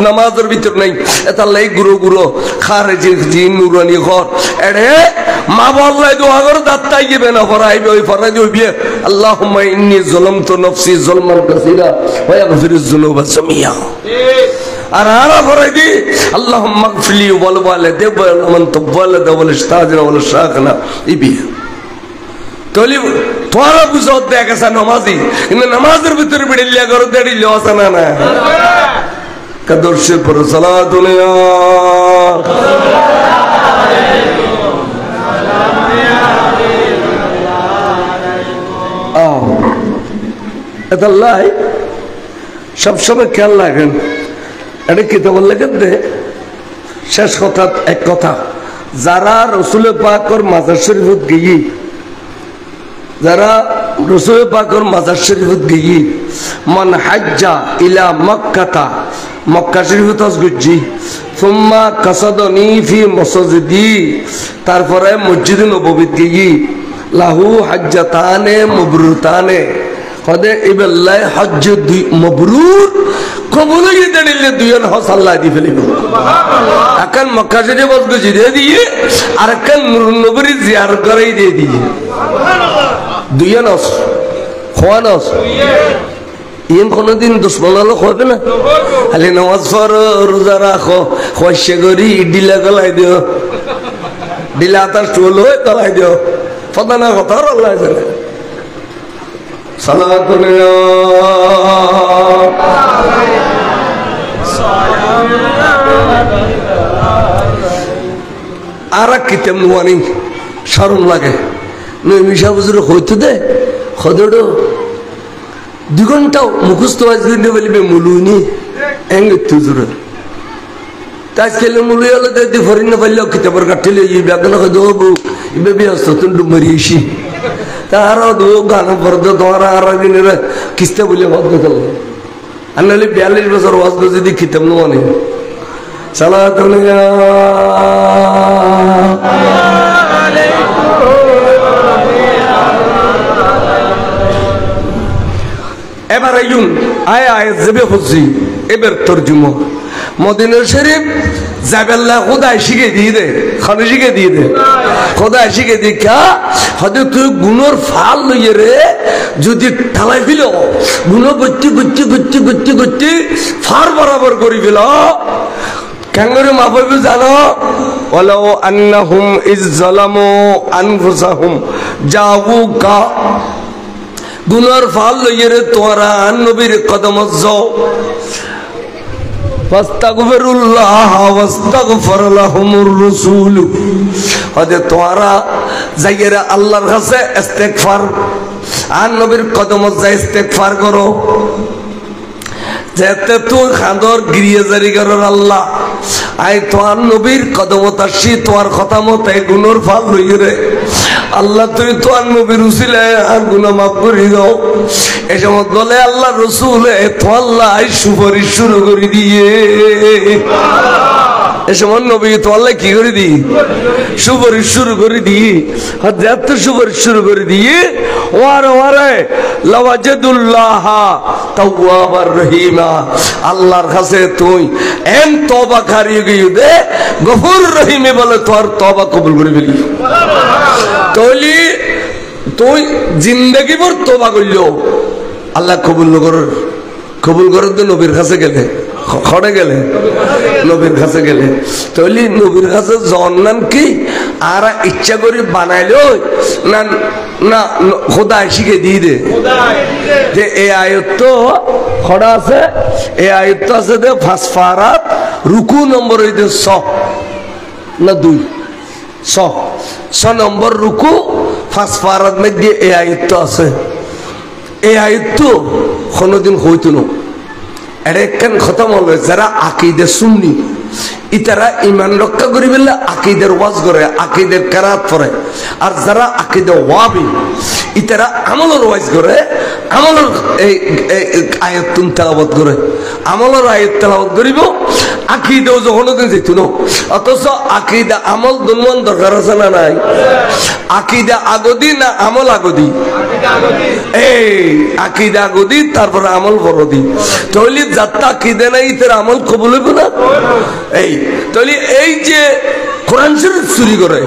নামাজের ভিতর নাই এতাল্লাই গুরু গুরু খারেজি জিন নুরানি ঘর এড়ে মা বললাই দোয়া করে দাত্তাই গেবে না ফরাইবে ওই ফরাই দিবে আল্লাহুম্মা ইন্নী যালামতু নাফসি যুলমান কাসীরা ওয়া ইয়াগফিরুয যুনুবা জামিয়া আর আরা ফরাই দি আল্লাহুম্মা গফিরলি ওয়াল ওয়ালিদাইয়া ওয়া মান তাওয়ালাদা ওয়াল ইস্তাজরা ওয়াল শাগনা ইবি তলি তোরা বুঝো দেখেছ নামাজি কিন্তু নামাজের ভিতরে বিড়িলিয়া করে দেড়িল আছে না না কাদর্শের পর সালাতুলিয়া এতাল্লাই সবসময় খেয়াল রাখেন এটা কিতাবল লেখেন দে শেষ কথা এক কথা যারা রসুল পাকর মাজার শরীফত গিয়ে যারা রসুল পাকর মাজার শরীফত গিয়ে মান হাজ্জা ইলা মক্কাতা মক্কা শরীফত গুজি সুম্মা কাসাদনি ফি মসজিদি তারপরে মসজিদ নববীত গিয়ে লাহু হাজ্জাতানে মাবরুতানে কদে ইবাল্লাহ হজ্জ দুই মাবরুর কবুল হয়ে দিলে দুইজন হজ আল্লাহ দি ফেলিব সুবহানাল্লাহ আকান মক্কা শরীফত গুজি দিয়ে আর কান নূর নবী জিয়ারত করাই দিয়ে সুবহানাল্লাহ দুইজন হজ খোয়ান হজ ইন কোনদিন দুশ্মন হলো হবে না খালি নামাজ পড়ো রোজা রাখো খসে করি ডিলা গলাই দিও ডিলা তার চুল হয়ে তলাই দিও ফদানা কথা আল্লাহ জানে সালাতুল্লাহ আর কিতাব নুয়ানি শরম লাগে নই মিশা বুঝুর হইতো দে খদড়ো 2 ঘন্টাও মুখস্থ আজকে বলবে মুলুনি এঙ্গে তুজুর তাজকেলে মুলু হলো দে ফরিন না বললো কিতাবর কাটলে ই ব্যাগনা কদব ইবে বিয়াস তুন্ডু মরিয়েছি তার দো গানা পর্দ তোমার আর দিনের কিস্তে বলে বাদ গেল আনলে 42 বছর ওয়াজ যদি কিতাব নুয়ানি সালাতুল্লাহ এবার আইন আয় যাবে খুঁজছি এবার তর্জুমা মদিনা শরীফ যাবেল্লা খোদা শিখে দিয়ে দে খানে শিখে দিয়ে দে খোদা শিখে দিয়ে কা হয়তো তুই গুণর ফাল লইয়ে রে যদি ঠালাই ফেল গুণ করতে করতে করতে করতে করতে ফার বরাবর করি ফেল কেঙ্গরে মাফাইবে জানো ওয়ালাউ আন্নাহুম ইজ যালামু আনফুসাহুম জাউকা গুনার ফাল লইয়ে রে তোরা নবীর কদমত যাও ফাস্তাগফিরুল্লাহ ওয়াস্তাগফির লাহুমুর রাসূল হদে তোরা যাইরা আল্লাহর কাছে ইস্তিগফার আর নবীর কদমত যাই ইস্তিগফার করো যেতে তুই খাদর গিরিয়ে জারি করর আল্লাহ আই তোমার নবীর কদমত আসছি, তোমার কথা মতো গুণর ফাল লই রে আল্লাহ, তুমি তোমার নবীর উসিলায় আর গুনাহ মাফ করে দাও। এ সময় বলে আল্লাহ রসুল তো আল্লাহ সুপারিশ শুরু করে দিয়ে, এ সময় নবী তো আল্লাহ কি করে দিই, সুপারিশ শুরু করে দিই। হযরত সুপারিশ শুরু করে দিয়ে ওয়ারে ওয়ারে লাওয়াজাদুল্লাহ তাওয়াবার রহিমা, আল্লাহর কাছে তুই এম তওবা করিয়ে গিয়ে দে গফুর রহিমে বলে তোর তওবা কবুল করে ফেলি। তাহলে তুই জিন্দগি ভর তওবা করলো আল্লাহ কবুল করে, কবুল করে তো নবীর কাছে গেলে খড়ে গেলে নবীর কাছে গেলে, তাহলে নবীর কাছে জন্নান কি আর ইচ্ছা করে বানাইলো না, না খোদা শিখে দিয়ে দে যে এই আয়ত্ত খড়া আছে, এই আয়ত্ত আছে দে ফাসফারাত রুকু নম্বর হইতে 100 না 2 100 নম্বর রুকু ফাসফারাত মধ্যে এই আয়ত্ত আছে। এই আয়ত্ত কোনোদিন হইতো না, এটা একখান খতম হলো। যারা আকিদে সুন্নি ইতারা ইমান রক্ষা করি বললে আকিদের ওয়াজ করে, আকিদের কেরাত পড়ে। আর যারা আকিদে ওয়াবি ইতারা আমলের ওয়াজ করে, আমলের আয়াত তেলাওয়াত করে, আমলের আয়াত তেলাওয়াত করিব। আকিদেও যখন যেত না, অথচ আকিদা আমল দুনমান দরকার আছে না নাই? আকিদা আগদি না আমল আগদি? এই আকিদা আগদি, তারপরে আমল বড়দি। তাহলে যাত্রা আকিদা নাই তার আমল কবুল হইব না। এই তাহলে এই যে কোরআন শরীফ চুরি করে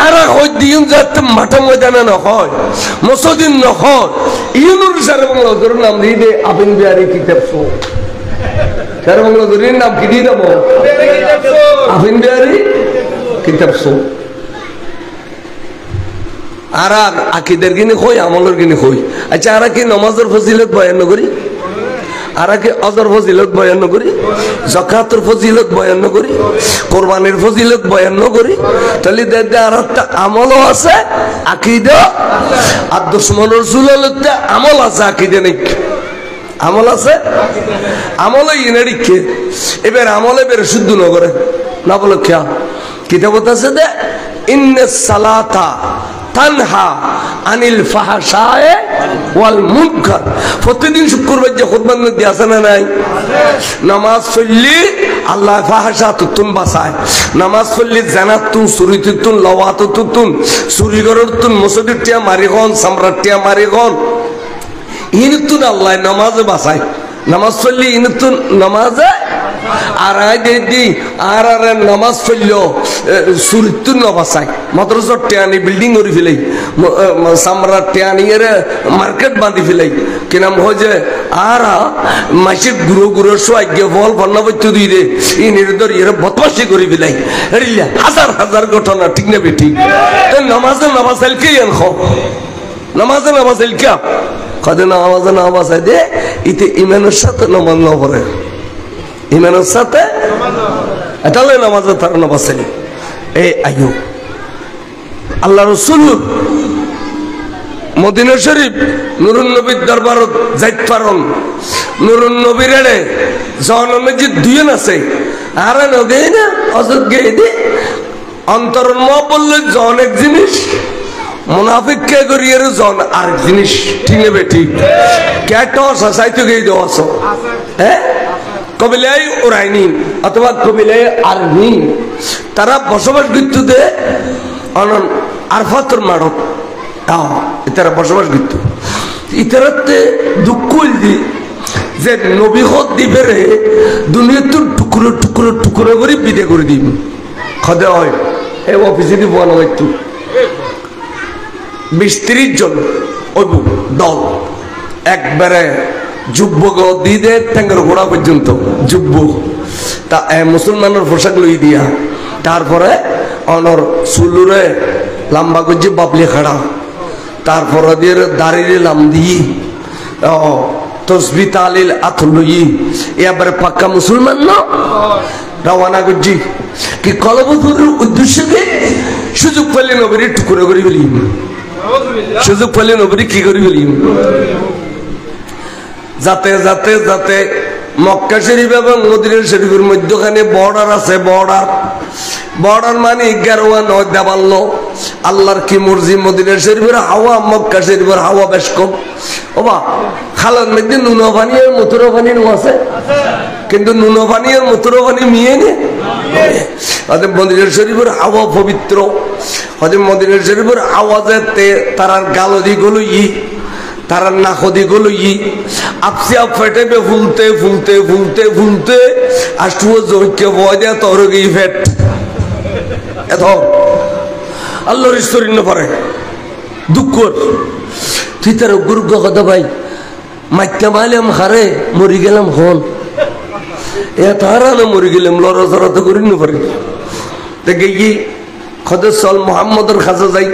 আর দিন যাতে মাঠে ময়দানে নয়, মসজিদ নয়, ইউনুর সারা বাংলা ধরুন নাম দিয়ে দে আবিন বিহারি কিতাব শো, সারা বাংলা ধরে নাম কি দিয়ে দেবো আবিন বিহারি কিতাব শো। আর আকিদের কিনে কই, আমলের কিনে কই। আচ্ছা আর কি নমাজের ফজিলত বয়ান করি, আর কি অজর ফজিলত বয়ান করি, যাকাতের ফজিলত বয়ান করি, কোরবানির ফজিলত বয়ান করি। তাহলে দেখতে আর একটা আমলও আছে আকীদা, আর দুশমন রাসূলের আমল আছে আকীদা নেই। আমল আছে, আমল ইনারিকে এবার আমলে বের শুদ্ধ ন করে না বলে খেয়া কিতাবত আছে দে ইন্নাস সালাতা তানহা আনিল ফাহশায়ে ওয়াল মুনকার। প্রতিদিন শুক্রবার যে খুতবার মধ্যে আছে না নাই, নামাজ পড়লি আল্লাহ ফাহশাতুন বাসায়, নামাজ পড়লি জানাতুন সুরিতুন লওয়াতুন চুরি করতুন মসজিদ টিয়া মারিগন সম্রাট টিয়া মারিগন ইনতুন আল্লাহ নামাজে বাসায়। নামাজ পড়লি ইনতুন নামাজে আর দি আর নামাজ পড়লো সুরিতুন নবাসায়, মাদ্রাসা টিয়ানি বিল্ডিং করে ফেলাই, সামরা টিয়ানি এর মার্কেট বাঁধি ফেলাই কি নাম হয় যে আর মাসে গুরু গুরু সোয়াগ্য ফল বন্যা বৈত্য দিয়ে দে ই নির্দর এর বদমাসি করে ফেলাই। হাজার হাজার ঘটনা, ঠিক না বেঠিক? নামাজে নামাজ কে নামাজে নামাজ কে কদে নামাজে নামাজ দে ইতে ইমানের সাথে নামাজ না পড়ে, ইমানের সাথে এটালে নামাজে তার নামাজ এই আয়ু আল্লাহ রসুল মদিনা শরীফ নুরুন নবীর দরবারত যাইত পারন। নুরুন নবীর এড়ে জহনের মসজিদ দুইজন আছে, আর নগেই না অযোগ গেই দে অন্তরন ম বললে জন এক জিনিস, মুনাফিক কে করি এর জন আরেক জিনিস, ঠিক নেবে ঠিক? ক্যাটো সাইতো গেই দেওয়া হ্যাঁ কবিলায় ওরাইনি অথবা কবিলায় আরনি, তারা বসবাস করতে অনন আরফাতর মারত তারা বসবাস করত। ইতারাতে দুঃখ দি যে নবী হদ দিবেরে দুনিয়াতে টুকরো টুকরো টুকরো করে বিদে করে দিন খদে হয়। এই অফিসে দিব না একটু 20-30 জন ওই দল একবারে যুব্বক দিয়ে ট্যাঙ্গের ঘোড়া পর্যন্ত যুব্ব তা মুসলমানের পোশাক লই দিয়া, তারপরে অনর সুলুরে লম্বা করছে বাবলি খাড়া, তারপরে দিয়ে দাঁড়িয়ে লাম দিয়ে তসবি তালিল আত লই এবারে পাক্কা মুসলমান না রওনা করছি কি কলবতুরের উদ্দেশ্যে সুযোগ পেলে নবীর টুকরো করে ফেলি, সুযোগ পেলে নবীর কি করে ফেলি, যাতে যাতে যাতে মক্কা শরীফ এবং মদিনা শরীফের মধ্যখানে বর্ডার আছে, বর্ডার মানে 11 দেওয়াল। আল্লাহর কি মর্জি, মদিনা শরীফের হাওয়া মক্কা শরীফের হাওয়া বেশ কম। ওবা খালার মধ্যে নুনো পানি আর মথুরা পানি আছে, কিন্তু নুনো পানি আর মথুরা পানি মিয়ে নে। মদিনা শরীফের হাওয়া পবিত্র, মদিনা শরীফের হাওয়া যেতে তারার গালদি গুলো তারা নাকদি গুলো আপসিয়া ফেটে ফুলতে ফুলতে ফুলতে ফুলতে আষ্টু জোরকে বয় দেয় তোর গিয়ে ফেট এত আল্লাহর স্তরীন্য পারে দুঃখ। তুই তার গুরু কথা ভাই মাইতে মাইলাম হারে মরি গেলাম হল এ তারা না মরি গেলাম লড়াচড়া তো করি না পারি। দেখে কি খদর চল মোহাম্মদের খাজা যাই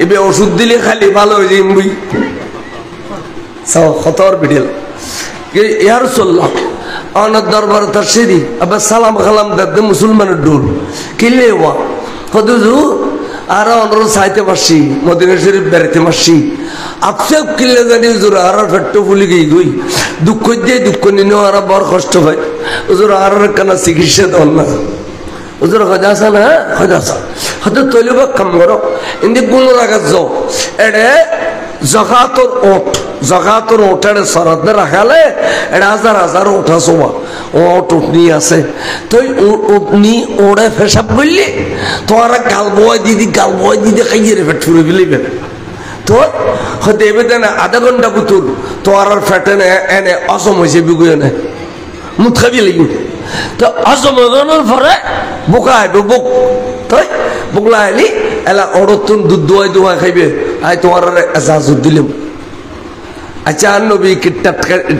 এবার ওষুধ দিলে খালি ভালো হয়ে যাই বই খতর বিড়েল ইয়ার চললাম আমার দরবার তার সেরি আবার সালাম খালাম দাদে মুসলমানের ডোল কিনলে ওয়া হদুজু আর অনর চাইতে পারছি মদিনা শরীফ বেড়াতে পারছি আপসেও কিনলে জানি হুজুর আর ফেট্টো ফুলি গই গই দুঃখ দিয়ে দুঃখ নিলেও আর বড় কষ্ট হয় হুজুর আর কেনা চিকিৎসা দেন না হুজুর হজা আসা না হজা আসা হয়তো তৈলব কাম করো এমনি গুণ রাখা যাও এড়ে জগাতর ওটার সরাতে রাখালে 1000 ওঠা সোয়া ওট উঠনি আছে তুই উঠনি ওড়ে ফেসাব করলি তোমার গাল বয় দিদি খাইয়ে রে ফেট ফুরে ফেলিবে তোর হয়তো এবার না আধা ঘন্টা পুতুর তোমার আর ফেটে এনে অসম হয়েছে বিগুয়ে নে মুখ খাবি লাগি তো অসম পরে বোকা আইব বুক তাই বুকলা আইলি এলা অড়তুন দুধ দোয়া খাইবে আই তোমার এজাজত দিলাম। আচ্ছা আর নবী কি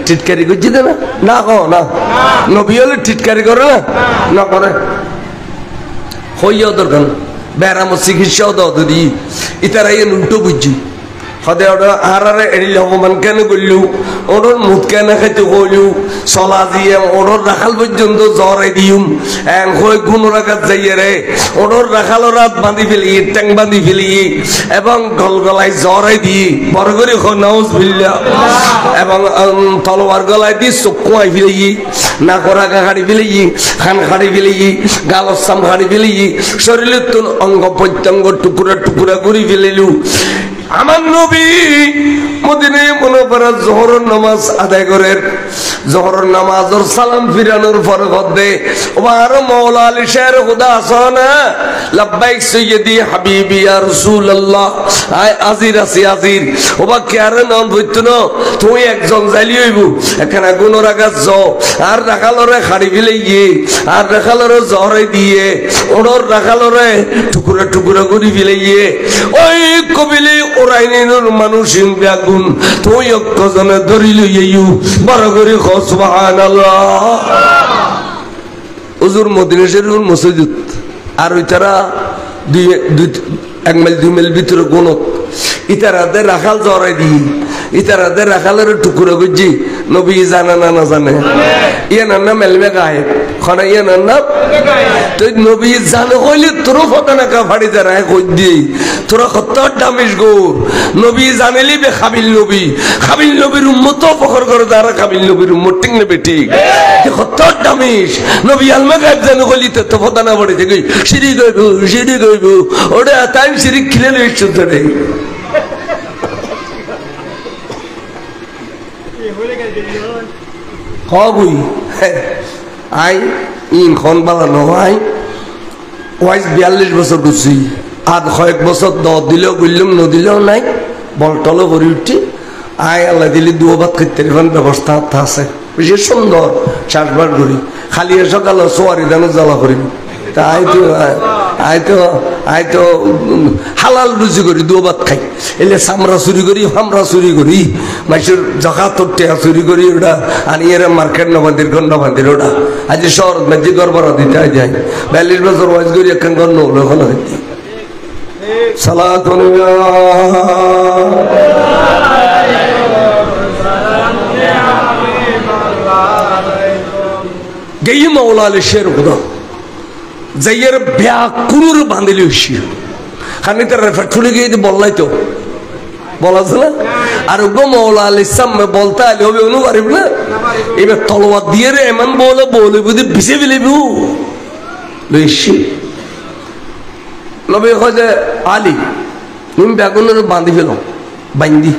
টিটকারি করছি না না কো না নবী হলে টিটকারি করে না করে হইয়া দরকার বেড়াম চিকিৎসাও দাও দিদি ইতারা ইয়ে উল্টো বুঝছি সদে ওটা আহারে এড়িলে অপমান কেন করলু ওর মুখ কেন খাইতে কইলু চলা দিয়ে ওর রাখাল পর্যন্ত জ্বরে দিম হয়ে কোনো রাখাত যাইয়ে রে ওর রাখালো রাত বাঁধি ফেলি ট্যাং বাঁধি ফেলি এবং গলগলায় জ্বরে দিয়ে বড় করে নাউজ ফেললা এবং তলোয়ার গলায় দিয়ে চক্ষু আই ফেলি না করা খাড়ি ফেলি খান খাড়ি ফেলি গালসাম খাড়ি ফেলি শরীরের তো অঙ্গ প্রত্যঙ্গ টুকুরা টুকুরা করে ফেলিলু। আমার নবী মদিনায় মনে করা জোহরের নামাজ আদায় করেন জোহরের নামাজের সালাম ফিরানোর পরে গদে ওবার মাওলা আলী শের খুদা আসনা লাব্বাইক সাইয়্যিদি হাবিবি ইয়া রাসূলুল্লাহ আয় আজির আসি আজির ওবা কেয়ারে নাম বইতো না তুই একজন জালি হইব এখানে গুণ রাখাত যাও আর রাখালরে খাড়ি ফেলে গিয়ে আর রাখালরে জহরে দিয়ে ওর রাখালরে টুকুরা টুকুরা করে ফেলে গিয়ে ওই কবিলে ওরাইনের মানুষ বেগুন তুই অক্ষজনে ধরি লইয়াইউ বড় করে সুবহানাল্লাহ। হুজুর মদিনা শরীফের মসজিদ আর ওই তারা 1 মাইল 2 মাইল ভিতরে কোন ইতারাতে রাখাল জড়াই দি ইতারাতে রাখালের টুকুরা গুজি নবী জানে না জানে ইয়ে নাম না মেলবে গায়ে খনা ইয়ে নাম না তুই নবী জানে কইলে তোর ফটানা কা ফাড়ি দাঁড়ায় কই দি তোরা কত দামিস গো নবী জানেলি বে খাবিল নবীর উম্মত ফখর করে তারা খাবিল নবীর উম্মত ঠিক না বেঠিক কত দামিস নবী আলমা গায়েব জানে কইলি তো ফটানা পড়ে থেকে সিঁড়ি গইব ওটা তাই সিঁড়ি খিলে লইছ তোরে হবই আই ইন খন বালা নয় ওয়াইস 42 বছর করছি আর কয়েক বছর দিলেও বললাম নদিলেও নাই বলটলও ভরি উঠি আই আল্লাহ দিলে দুবার করতে ব্যবস্থা আছে বেশি সুন্দর চাষবাস করি খালি সকাল সোয়ারি দানো জ্বালা করি আই তো হালাল রুজি করি দুবার খাই এলে চামড়া চুরি করি হামরা চুরি করি মাইসের জখা টেয়া চুরি করি ওটা আনি এরা মার্কেট নবান্দির গন্ডবান্দির ওটা আজ শহর মেজি গড়বড়া দিতে যায় 42 বছর ওয়াজ করি একখান গণ্য হলো ওখানে হইতে সালাত গেই মাওলা আলী শের খুদা যাইয়ের ব্যাকুর বাঁধিলি হইছি খানি তার ফেটফুলি গিয়ে বললাই তো বলা না আর গো মাওলা আলী সামনে বলতে আলি হবে অনু পারিব না এবার তলোয়ার দিয়ে রে এমন বলে বুঝি ভিসে ফেলিব বেশি নবী কয় যে আলী তুমি বেগুনের বাঁধি ফেল বান্ধি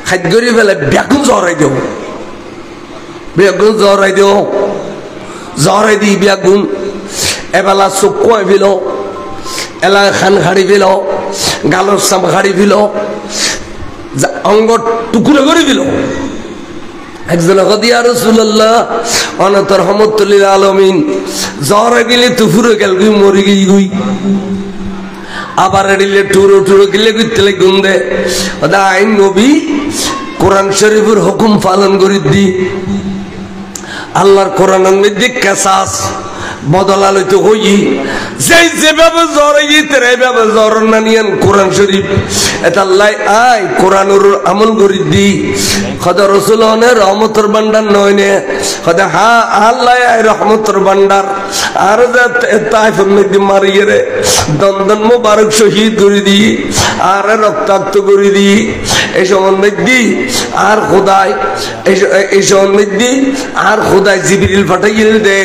খাদ্য করে ফেলে বেগুন জড়াই দেও বেগুন জড়াই দেও জড়াই দি বেগুন এবেলা চোখ কুয়াই ফেল এলা খান খাড়ি ফেল গালর চাম খাড়ি ফেল অঙ্গ টুকরো করে ফেল একজন দিয়া রাসূলুল্লাহ অনতর রহমতুল্লিল আলামিন জ্বর গেলে তুফুরে গেল গুই মরি গই আবার এডিলে টুরো গেলে গুইতে গুন্দে ওদা আইন নবী কোরআন শরীফের হুকুম পালন করি দি আল্লাহর কোরআনের মধ্যে কেসাস বদলা লইতে হই যেভাবে জ্বর এইভাবে জ্বর না নিয়েন কোরআন শরীফ এটা আল্লাহ আই কোরআনুর আমল করি দি খদা রসুল রহমতর ভান্ডার নয় নে খদা হা আল্লাহ রহমতর ভান্ডার আর তাইফের মধ্যে মারিয়ে রে দন্দন মোবারক শহীদ করে দি আর রক্তাক্ত করে দি এই সময় মধ্যে আর খোদাই এই সময় মধ্যে আর খোদাই জিবরিল ফাটাইল দে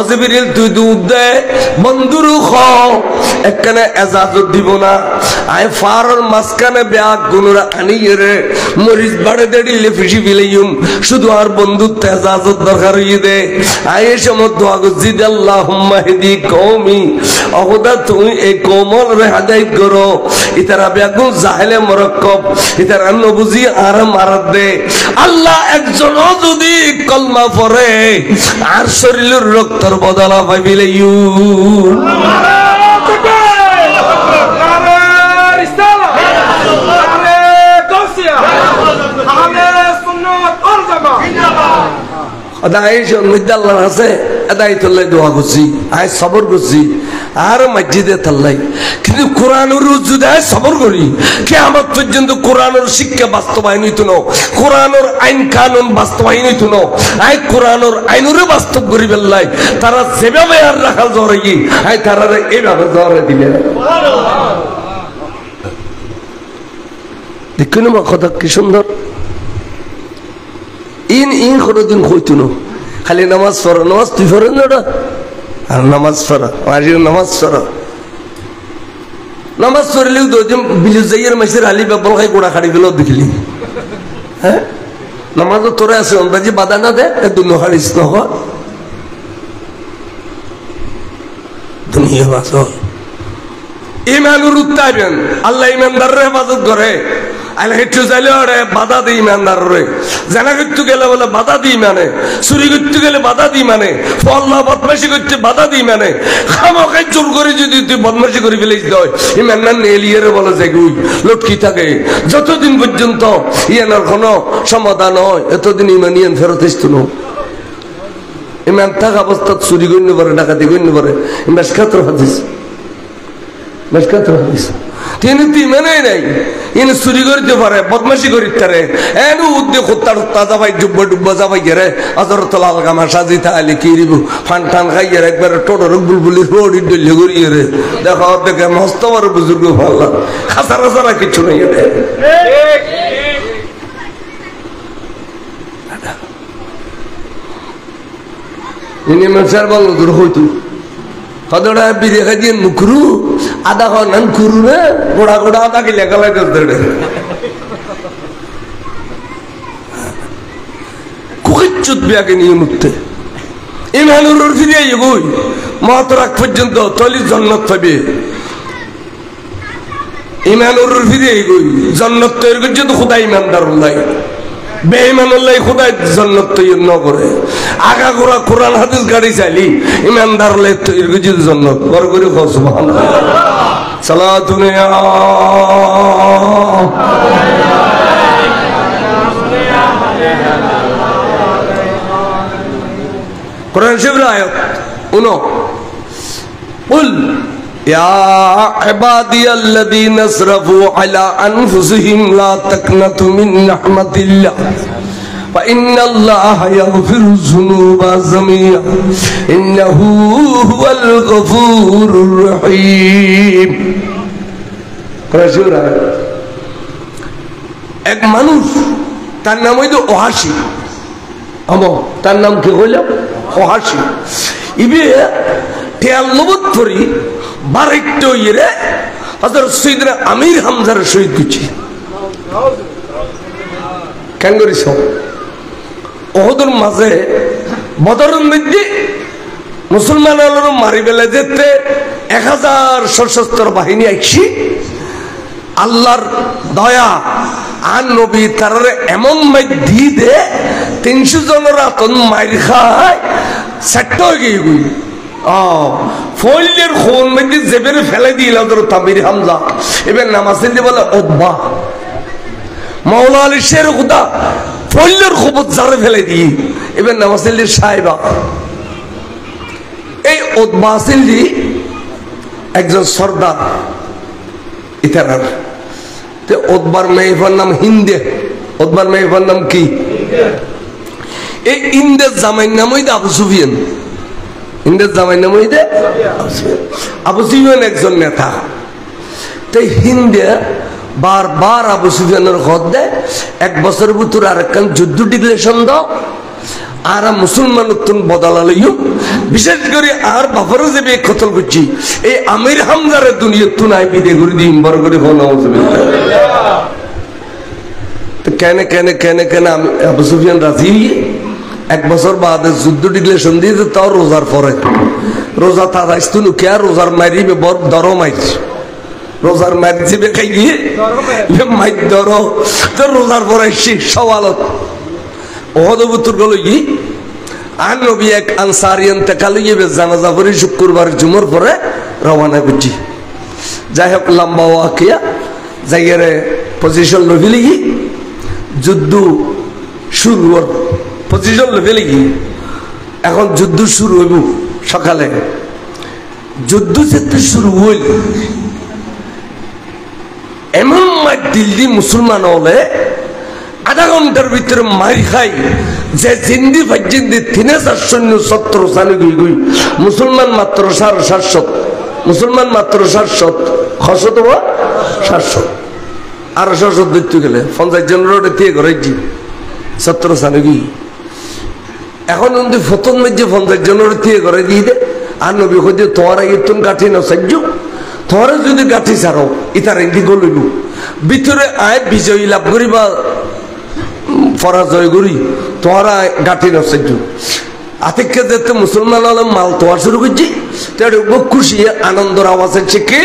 অজিবরিল তুই দুধ দে বন্ধুরু খাও একখানে এজাজত দিব না আয় ফারর মাঝখানে ব্যাগ গুনুরা আনিয়ে রে মরিচ বাড়ে দেড়িলে ফিসি ফিলাইম শুধু আর বন্ধুত্ব এজাজত দরকার হইয়ে দে আয় এ সময় দোয়া করছি দে আল্লাহুম্মা হিদি কওমি অহদা তুমি এই কোমল রে হাদায়াত করো ইতারা বেগুন জাহেলে মরক্কব ইতারা নবুজি আর মারাত দে আল্লাহ একজনও যদি কলমা পড়ে আর শরীরের রক্তর বদলা পাইবিলাইউ আল্লাহর আছে আদায়তুল্লাহ দোয়া করছি আয় সবর করছি আর মসজিদে থাল্লাই কিন্তু কোরআনের যদি আয় সবর করি কিয়ামত পর্যন্ত কোরআনের শিক্ষা বাস্তবায়ন হইতো না কোরআনের আইন কানুন বাস্তবায়ন হইতো না আয় কোরআনের আইনরে বাস্তব করি বেল্লাই তারা যেভাবে আর রাখা জড়াই আয় তারা এইভাবে জড়াই দিলে দেখুন আমার কথা কি সুন্দর ইন কোনদিন হইতো না খালি নামাজ পড়ো নামাজ তুই পড়েন না ওটা আর নামাজ পড়া নামাজ পড়া নামাজ পড়লেও দুজন বিলু যাইয়ের মাসের আলি বেবল খাই গোড়া খাড়ি গেল দেখলি হ্যাঁ নামাজ তোরে আছে অন্দাজি বাধা না দে দুনো হারিস নহ দুনিয়া বাস ইমানুর উত্তাইবেন আল্লাহ ইমানদারের হেফাজত করে আল্লাহ হেঁটু চাইলে ওরে বাধা দিই ইমানদার রে জানা করতে গেলে বলে বাধা দিই মানে চুরি করতে গেলে বাধা দিই মানে ফল্লা বদমাশি করতে বাধা দিই মানে খামাখাই জোর করে যদি তুই বদমাশি করে ফেলিস দেয় ইমানদার নেলিয়ে বলে যে গুই লটকি থাকে যতদিন পর্যন্ত ইয়ানোর কোনো সমাধান হয় এতদিন ইমানিয়ান ফেরত আসতো না ইমান থাকা অবস্থা চুরি গণ্য করে ডাকাতি গণ্য করে মেসকাতর হাদিস মেসকাতর হাদিস তিনি তুই মেনেই নাই ইনি চুরি করতে পারে বদমাশি করিতে পারে এনু উদ্যোগ হত্যা হত্যা যাবাই ডুব্বা ডুব্বা যাবাই গেরে অজরত লাল গামা সাজিতে আলি কি রিব ফান টান খাইয়ে একবার টোটর বুলবুলি রোডি ডলে গড়িয়ে রে দেখো দেখে মস্ত বড় বুজুর্গ ভাল্লা খাসারা সারা কিছু নেই এটা ইনি মেসার বাংলা দূর হইতো কতটা বিরে খাইয়ে নুকরু আদা খান কুরু রে গোড়া গোড়া আদা কি লেখা লাগে কুকিচ্ছুত বিয়াকে নিয়ে মুক্তে ইমানুর ফিরে এগোই মহাতরাক পর্যন্ত তলি জন্নত পাবে ইমানুর ফিরে এগোই জন্নত তৈরি করছে তো খুদা ইমানদার উল্লাই বেঈমানুল্লাহ খুদাই জান্নাত তৈরি ন করে আগা গোরা কোরআন হাদিস গাড়ি চাইলি ইমানদার লে তৈরি করছে জান্নাত বড় করে কও সুবহানাল্লাহ সালাতুন ইয়া কোরআন শরীফের আয়াত 1 কুল ইয়া ইবাদিয়াল্লাযীনা আসরাফু আলা আনফুসিহিম লা তাকনাতু মিন রাহমাতিল্লাহ ফাইন্নাল্লাহা ইয়াগফিরুয যুনুবা জামিআ ইন্নাহু হুয়াল গফুরুর রহিম। এক মানুষ তার নাম হইল ওহাসি আমো তার নাম কি হইল হাসি ইবে টেয়াল নবত পরি বারেকটো ইরে হযরত সাইয়েদনা আমির হামজার শহীদ করছি কেন করিস ওহদের মাঝে বদরের মধ্যে মুসলমানরা মারি বেলা যেতে 1000 সশস্ত্র বাহিনী আইছি আল্লাহর দয়া আর নবী তারে এমন মাইর দিয়ে দে 300 জনের আতন মাইর খায় সেট হয়ে গই ফইলের খুন মধ্যে জেবেরে ফেলে দিল হযরত আমির হামজা এবার নামাজ দিয়ে বলে ওব্বা মাওলা আলী শের খুদা ফইলের খবর জারে ফেলে দি এবার নামাজ দিয়ে সাহেবা এই ওব্বা আসিলি একজন সর্দার ইতারার তে ওদবার মেয়ের নাম হিন্দে ওদবার মেয়ের নাম কি এই ইন্দের জামাইর নাম হইতে আবু সুফিয়ান ইন্দের জামাইর নাম হইতে আবু সুফিয়ান একজন নেতা তাই হিন্দে বারবার আবু সুফিয়ানের ঘর দেয় 1 বছরের ভিতর আরেকখান যুদ্ধ ডিক্লেরেশন দাও আর মুসলমান বদলা লইও বিশেষ করে আর বাবারও যে বে কতল করছি এই আমির হামজারে দুনিয়া তুনাই বিদে করে দিন বড় করে হলো তো কেন কেন কেন কেন আবু সুফিয়ান রাজি 1 বছর বাদে যুদ্ধ ডিক্লেরেশন দিয়ে তাও রোজার পরে রোজা তার আসতো কে আর রোজার মারিবে বড় দরও মাইছে রোজার মারি যাবে খাই গিয়ে মাই দর তো রোজার পরে সওয়ালত ওহদবুতুর গেল কি আর নবী এক আনসারিয়ান তেকালিয়ে জানাজা পরে শুক্রবার জুমার পরে রওনা করছি যাই হোক লম্বা ওয়াকিয়া জায়গায় পজিশন লভিলি যুদ্ধ শুরু পজিশন লভিলি এখন যুদ্ধ শুরু হইব সকালে যুদ্ধ যেতে শুরু হইল এমন মার দিল্লি মুসলমান হলে আধা ঘন্টার ভিতরে মারি খাই যে জিন্দি ভাইজিন্দি 3000 সৈন্য 70 সালে গই মুসলমান মাত্র 750 মুসলমান মাত্র 700 খসত 700 আর 700 দিতে গেলে 50 জন রোডে দিয়ে ঘরেছি 70 সালে গই এখন যদি ফতন মধ্যে 50 জন রোডে দিয়ে ঘরে দিয়ে দে আর নবী কইতে তোমার আগে তুমি গাঠি না সাজ্জ তোমার যদি গাঠি ছাড়ো ইতার এন্টি গলইব ভিতরে আয় বিজয় লাভ করিবা পরাজয় করি তোরা গাঠি নষ্ট আতিককে যেতে মুসলমান আলম মাল তোয়া শুরু করছি খুশি আনন্দর আওয়াজ হচ্ছে কি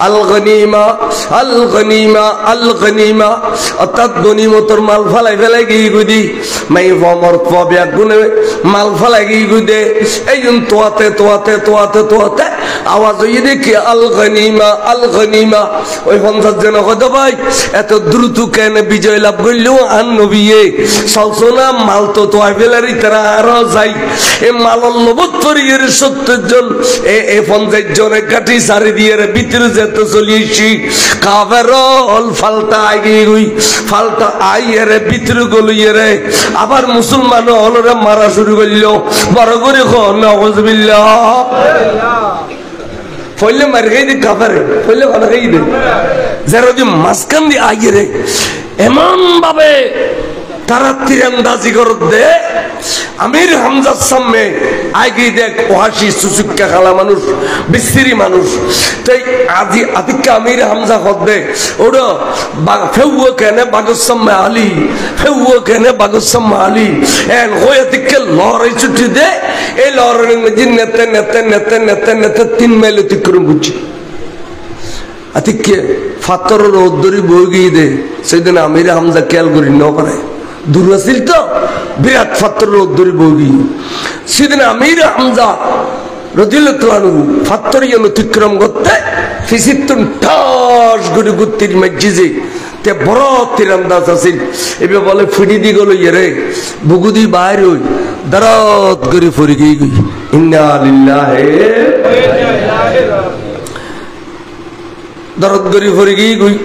আল গনিমা আল গনিমা আল গনিমা অর্থাৎ গনিমতর মাল ফালাই ফেলাই গিয়ে গুদি মাই ফমর পাবে গুনে মাল ফালাই গিয়ে গুদে এই জন্য তোয়াতে তোয়াতে তোয়াতে তোয়াতে আওয়াজ হয়ে দেখি আল গনিমা ওই 50 জন হতো ভাই এত দ্রুত কেন বিজয় লাভ করলো আর নবিয়ে সলসোনা মাল তো তোয়া ফেলারি তারা আরো যাই এ মালর লবত পরিয়ের 70 জন এ 50 জনে কাঠি সারি দিয়ে ভিতরে যেতে চলিয়েছি কাফের ফালতা আগে গই ফালতা আইয়ের ভিতরে গলিয়ে রে আবার মুসলমান হলরে মারা শুরু করলো বড় করে নাউযুবিল্লাহ ফলে মার গই দি কাফের ফলে ভালো গই দে যারা যে মাসকান দি আইয়ে রে এমন ভাবে তারা তীরন্দাজি করতে আমির হামজার সামনে আগে দেখ ওহাসি সুসুক্কা খালা মানুষ বিশ্রী মানুষ তাই আজি আতিকা আমির হামজা হদে ওরা ফেউও কেনে বাগসাম্মে আলী ফেউও কেনে বাগসাম্মে আলী এন হয়াতিকে লড়াই ছুটি দে এই লড়াইয়ের মধ্যে নেতে নেতে নেতে নেতে নেতে 3 মাইল অতিক্রম করছি আতিকে ফাতরের উদ্দরি বই গিয়ে দে সেদিন আমির হামজা খেয়াল করি ন পারে দূর আছিল তো বিরাট ফাতরের উদ্দরি বই গিয়ে সেদিন আমির হামজা রাদিয়াল্লাহু আনহু ফাতরিয়ন অতিক্রম করতে ফিসিতুন ঠাস গড়ি গুত্তির মসজিদে তে বড় তীরন্দাজ আছিল এবে বলে ফিডি দি গলো ইরে বুগুদি বাইর হই দরদ গরি ফরি গই ইন্না লিল্লাহি দরদ গরি ফরি গই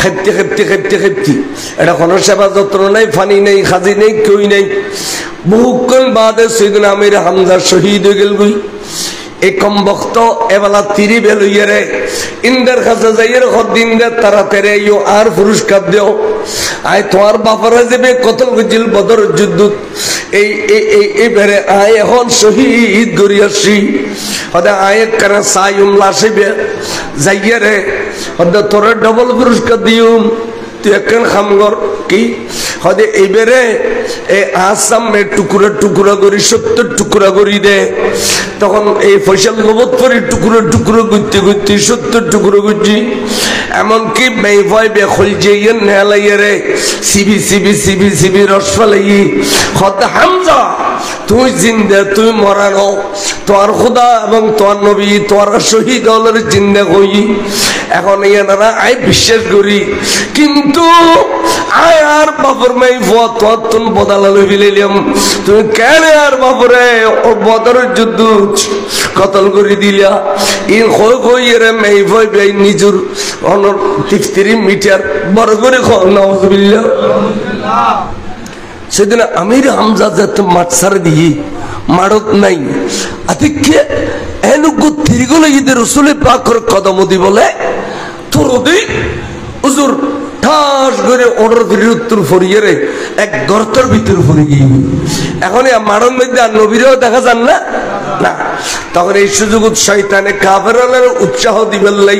খেতে খেতে খেতে খেতে এটা কোনো সেবা যত্ন নাই ফানি নেই খাজি নেই কেউই নেই বহুক্ষণ বাদে সেদিন আমির হামজা শহীদ হয়ে গেল গই এই কম বক্ত এবেলা তিরি বেল ইয়ে ইন্দের কাছে যাইয়ের হদিন দে তারা তেরে আর পুরস্কার দেও আয় তোমার বাপারা যাবে কতল গজিল বদর যুদ্ধ এইবারে আয় এখন শহীদ করি আসি হদে আয় কারণ সাইম লাসিবে যাইয়া রে হদে তোরা ডবল পুরস্কার দিউম তুই একখান খামগর কি হদে এইবারে এই আসামে টুকরা টুকরা করি 70 টুকরা করি দে তখন এই ফয়সাল নবত করে টুকরো টুকরো করতে করতে 70 টুকরো করছি এমনকি বেভয় বেখল যে নেলাইয়ে রে সিবি সিবি সিবি সিবি রস ফেলাই হদে হামজা তুই জিন্দা তুই মরানো তোর খোদা এবং তোর নবী তোর শহীদ হলের জিন্দা কই এখন এনারা আই বিশ্বাস করি কিন্তু আয় আর বাপর মাই ফতন বদলালো ফেলিলাম তুমি কেন আর বাপরে বদরের যুদ্ধ কতল করে দিলা ইন কই কই রে মাই ভয় বেই নিজুর অনর 33 মিটার বড় করে নাউজুবিল্লাহ সেদিন আমির হামজা যত মাছার দিয়ে মারত নাই আতিকে এনুগো তিরিগলে ঈদের রসুলের পাকর কদমদি বলে তোর ওদি হুজুর ঠাস করে অর্ডার করে উত্তর ফরিয়ে রে এক গর্তের ভিতর ফরি গিয়ে এখন মারণ মধ্যে আর নবীরেও দেখা যান না না তখন এই সুযোগ শয়তানে কাফেরদের উৎসাহ দিবেন লাই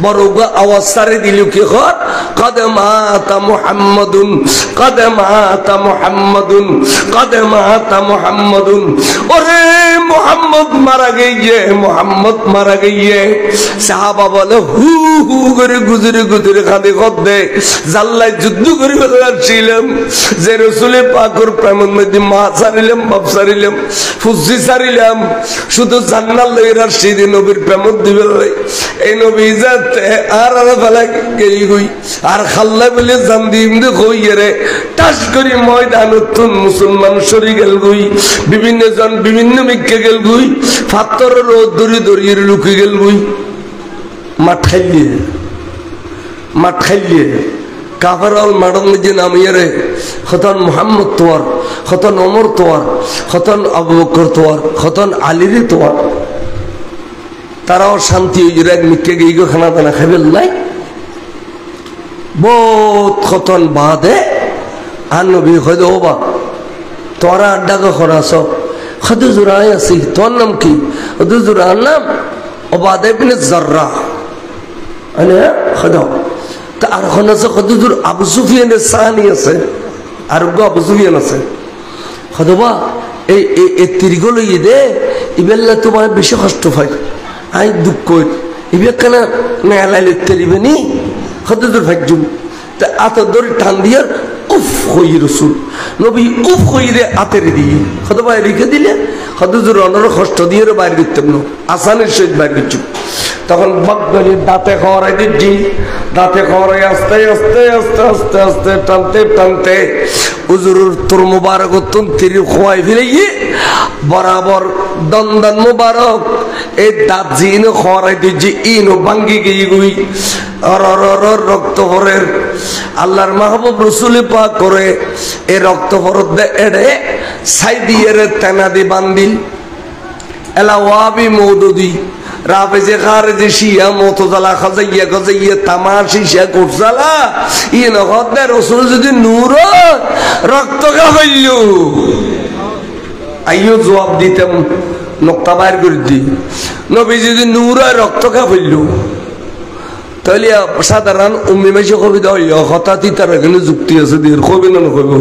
বড় আওয়াজ সারে দিল কি কর কদমাতা মুহাম্মাদুন কদমাতা মুহাম্মাদুন কদমাতা মুহাম্মাদুন ওরে মুহাম্মদ মারা গইয়ে মুহাম্মদ মারা গইয়ে সাহাবা বলে হু হু করে গুজরে গুজরে কাঁদে কদে জাল্লাই যুদ্ধ করে ফেলাছিলাম যে রাসূলের পাকের প্রেমের মধ্যে মা সারিলাম বাপ সারিলাম ফুজি সারিলাম শুধু জান্নাত লইরা সেই নবীর প্রেম দিবে এই নবী যাতে আর ফেলা গই গই আর খাল্লা বলে জান দিম দে কইয়ে রে টাস করি ময়দানত মুসলমান সরি গেল গই বিভিন্ন জন বিভিন্ন মিক্কে গেল গই ফাত্তরের রোদ দড়ি দড়িয়ে লুকে গেল গই মাঠ খাইলে কাফারাল মাডন যে নামিয়ে রে খতন মুহাম্মদ তোয়ার খতন ওমর তোয়ার খতন আবু বকর তোয়ার খতন আলীর তোয়ার তারাও শান্তি হয়ে এক মিক্কে গিয়ে খানা দানা খাইবে লাই বহুত খতন বাদে আর নবী হয়তো ওবা তোরা আড্ডা কখন আস হয়তো জোড়াই আছি তোর নাম কি হয়তো জোড়ার নাম ওবাদে বিন জাররা হয়তো আর এখন আছে কতদূর আবু সুফিয়ানের সাহানি আছে আর আবু সুফিয়ান আছে হতবা এই তিরিগুলো দে ইবেল্লা তোমার বেশি কষ্ট হয় আই দুঃখ ইবে কেন মেলায় লিখতে দিবে নি কতদূর ভাগ্যুম তা আত ধরে টান দিয়ে উফ হই রসুল নবী উফ হই রে আতেরে দিয়ে হতবা রেখে দিলে কতদূর অনর কষ্ট দিয়ে বাইরে দিতাম না আসানের সহিত বাইরে দিচ্ছু তখন বকগলি দাঁতে খড়াই দিচ্ছি দাঁতে খড়াই আস্তে আস্তে আস্তে আস্তে আস্তে টানতে টানতে হুজুরের তোর মুবারক তন্ত্রী খোয়াই ফেলে গিয়ে বরাবর দন্দন মুবারক এই দাঁত জিন খড়াই দিচ্ছি ইনো ভাঙ্গি গিয়ে গুই রক্ত ভরের আল্লাহর মাহবুব রসুলি পাক করে এই রক্ত ভরত এড়ে সাই দিয়ে রে তেনা দি বান্দিল এলা ওয়াবি মৌদুদি রাফেজে খারেজে শিয়া মতজালা খাজাইয়া খাজাইয়া তামাশি শিয়া কোটজালা ই নগদে রসুল যদি নূর রক্ত খাইল আইও জবাব দিতাম নক্তা বাইর করে দি নবী যদি নূর রক্ত খাইল তাহলে সাধারণ উম্মি মাসে কবিতা হইল হঠাৎই তার এখানে যুক্তি আছে দিয়ে কবি না কইব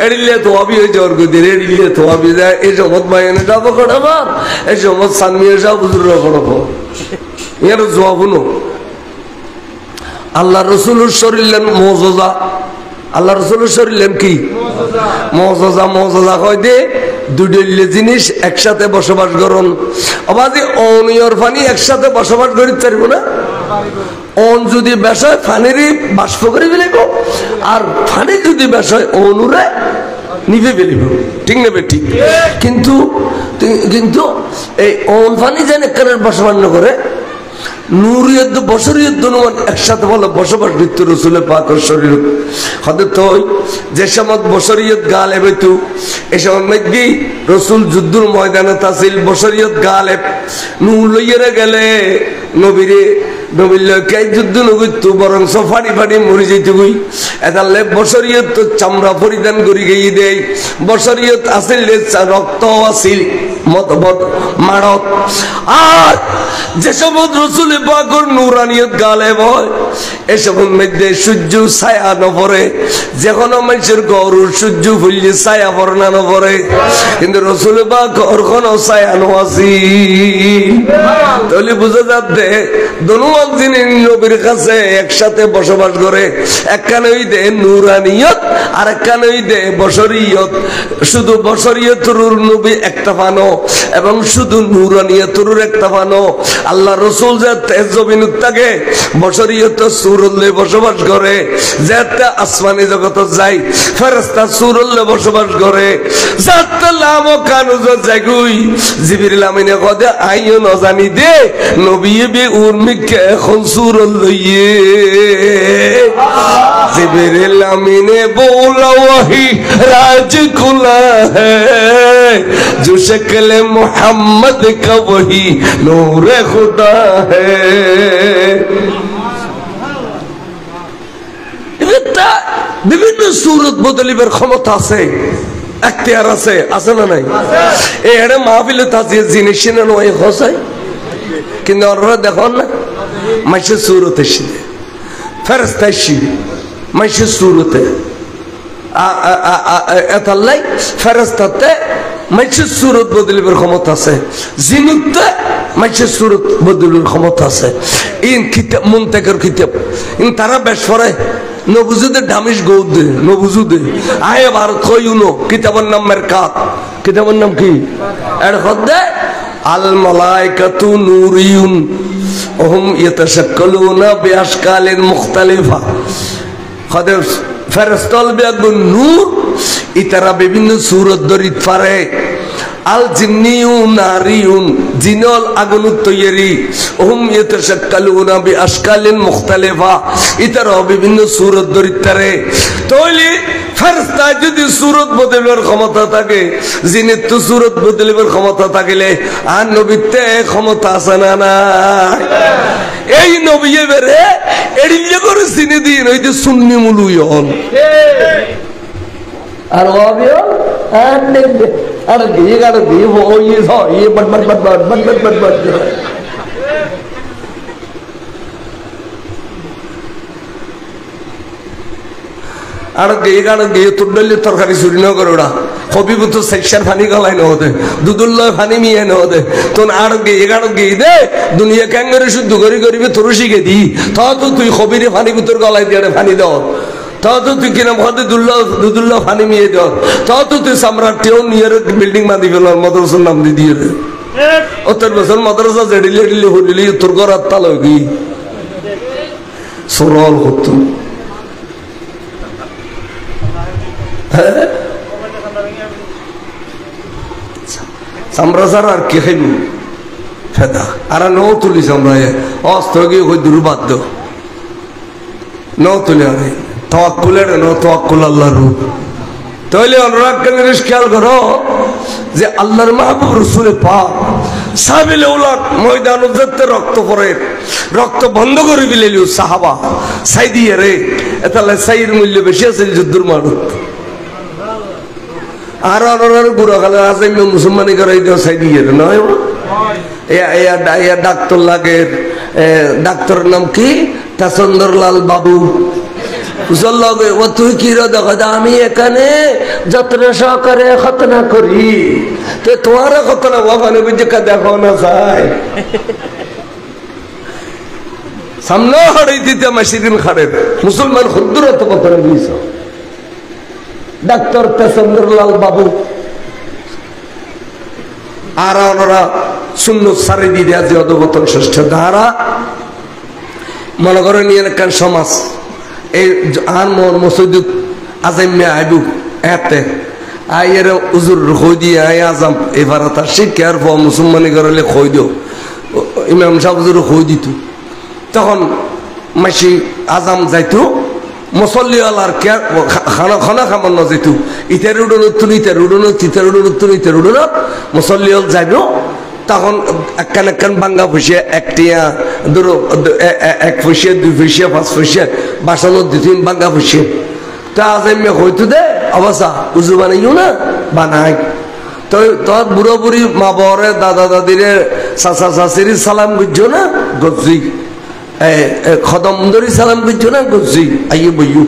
এড়িলে তো আবি হয়ে যাওয়ার কই দিয়ে এড়িলে তো আবি যায় এই জমত মাইনে যাবো কড়াবার এই জমত সানমিয়ে যাও বুজুর্গ কড়াবো এর জবাব নো আল্লাহ রসুলের শরীরের মৌজা আল্লাহ রসুলের শরীরের কি মৌজা মৌজা কয় দে দুইলে জিনিস একসাথে বসবাস করুন আবাদি অনিয়র পানি একসাথে বসবাস করি পারবো না অন যদি বেশয় ফানিরই বাষ্প করে ফেলিব আর ফানি যদি বেশয় অনুরে নিভে ফেলিব ঠিক নেবে ঠিক কিন্তু কিন্তু এই অন ফানি যেন কারণ বসবাস না করে নূরিয়ত বশরিয়ত নুমান একসাথে বলে বসবাস ভিতর রসুলের পাকের শরীর হতে তো যে সময় বশরিয়ত গালেবে তু এই সময় মধ্যে রসুল যুদ্ধর ময়দানে তাসিল বশরিয়ত গালেব নূর লইয়ে গেলে নবীরে নবিল্য কে যুদ্ধ নগিত বরং ফাড়ি ফাড়ি মরি যেত গুই এতালে বছরিয়ত তো চামড়া পরিধান করি গিয়ে দেয় বছরিয়ত আসিল রক্ত আসিল মারত আর যেসব রসুল পাকর নুরানিয়ত গালে বয় এসব মধ্যে সূর্য ছায়া নপরে যখন মানুষের গরুর সূর্য ফুললে ছায়া পড়না নপরে কিন্তু রসুল পাকর কোন ছায়া নোয়াছি তাহলে বুঝা যাচ্ছে দনুয়াক যিনি নবীর কাছে একসাথে বসবাস করে একখানে দে নুরানিয়ত আর একখানে দে বশরিয়ত শুধু বশরিয়তর নবী একটা ফানো এবং শুধু নুরানিয়তর একটা ফানো আল্লাহ রসুল যে তেজ জমিনত থাকে বশরিয়ত সুরুল্লে বসবাস করে যাতে আসমানি জগত যায় ফেরেশতা সুরুল্লে বসবাস করে যাতে লাম কানুজ জাগুই জিবরিল আমিনে কদে আইও ন জানি দে নবী বে উর্মিকে এখন সুরুল্লে জিবরিল আমিনে बोला वही राज खुला है जो शक्ल मोहम्मद का वही नूर खुदा है বিভিন্ন সুরত বদলিবার ক্ষমতা আছে এখতিয়ার আছে আছে না নাই এই এর মাহফিলে তাজিয়ে জিনিস না নয় হসাই কিন্তু ওরা দেখুন না মাইসে সুরত এসে ফেরেশতা এসে মাইসে সুরতে এতাল্লাই ফেরেশতাতে মাইসে সুরত বদলিবার ক্ষমতা আছে জিনুতে মাইসে সুরত বদলিবার ক্ষমতা আছে ইন কিতাব মুনতাকির কিতাব ইন তারা বেশ পড়ে নবুজুদে ডামিশ গৌদে নবুজুদে আয়ে ভারত কইউনো কিতাবের নাম মেরকাত কিতাবের নাম কি এর হদে আল মালাইকাতু নূরিয়ুন ওহুম ইয়াতাশাক্কালুনা বিআশকালিন মুখতালিফা হদে ফেরেশতাল বেগুন নূর ইতারা বিভিন্ন সূরত দরিত পারে আল জিন্নিয়ুন নারিয়ুন জিনল আগুন তৈরি ওহুম ইয়াতাশাক্কালুনা বিআশকালিন মুখতালিফা ইতারা বিভিন্ন সূরত দরিত পারে তাহলে ফেরেশতা যদি সূরত বদলের ক্ষমতা থাকে জিনের তো সূরত বদলের ক্ষমতা থাকলে আর নবীতে ক্ষমতা আছে না নাই এই নবী এবারে এড়িয়ে করে চিনে দিন ওই যে সুন্নি মুলুয়ন আর ওয়াবিও আর দিয়ে গাড় দিয়ে ওই ইয়ে বট বট বট বট বট বট বট বট আর গিয়ে গাড় গিয়ে তুডলি তরকারি চুরি ন করে ওরা কবিবু তো সেকশন ফানি গলাই ন হতে দুদুল্লাহ ফানি মিয়ে ন হতে তোন আর গিয়ে গাড় গিয়ে দে দুনিয়া ক্যাঙ্গারে শুদ্ধ করি করিবে তোর শিখে দি তা তো তুই কবিরে ফানি ভিতর গলাই দিয়ে ফানি দাও তা তো তুই কিনা ভাতে দুদুল্লাহ ফানি মিয়ে দাও তা তো তুই সম্রাট কেউ নিয়ে বিল্ডিং বাঁধি ফেল মাদ্রাসার নাম দি দিয়ে ও তোর বছর মাদ্রাসা জেডিলে ডিলে হরিলি তোর ঘর আত্মাল কি সরল করতো সামরাজার আর কি খাইব ফেদা আর ন তুলিস আমরা অস্ত্র গিয়ে ওই দুর্বাদ্য ন তুলে আনে তাওয়াক্কুলের ন তাওয়াক্কুল আল্লাহর রূপ তাহলে অনুরাগ জিনিস খেয়াল করো যে আল্লাহর মাহবুব রাসূলে পাক সাহাবীলে উলাক ময়দান উজ্জতে রক্ত পড়ে রক্ত বন্ধ করে দিলেও সাহাবা সাইদিয়ে রে এতালে সাইর মূল্য বেশি আছে যুদ্ধর মানুষ আর আর বুড়া কালে আছে মুসলমানি করে সাই দিয়ে নয় ডাক্তার লাগে ডাক্তারের নাম কি তাসন্দরলাল বাবু ও তুই কি রে দেখো আমি এখানে যত্ন সহকারে খতনা করি তো তোমার খতনা বাবানে বুঝে দেখো না চাই সামনে হাড়াই দিতে আমার সেদিন খাড়ে মুসলমান ক্ষুদ্রত কথা দিয়েছ ডাক্তার তেসন্দরলাল বাবু আর ওনারা শূন্য সারি দিয়ে আছে অধবতন শ্রেষ্ঠ ধারা মনে করেন এখান সমাজ এই আর মসজিদ আজাইমে আইবু এতে আইয়ের উজুর খই দিয়ে আই আজাম এবার তার শিক্ষার পর মুসলমানি করলে খই দিও ইমাম সাহেব হুজুর খই দিত তখন মাসি আজাম যাইতো মুসল্লিওয়ালার খানা খাবার না যেত ইটার উডনত ইটার উডনত ইটার উডনত ইটার উডনত মুসল্লিওয়াল যাইব তখন একখান বাঙ্গা ফুসিয়া একটিয়া ধরো 1 ফুসিয়া 2 ফুসিয়া 5 ফুসিয়া বাসানো 2-3 বাঙ্গা ফুসিয়া তা আজ আমি হইতো দে অবস্থা উজু বানাইও না বানাই তো তোর বুড়ো বুড়ি মা বরে দাদা দাদিরে চাচা চাচির সালাম করছো না গজি খদম ধরি সালাম করছো না গজি আইয়ে বইয়ু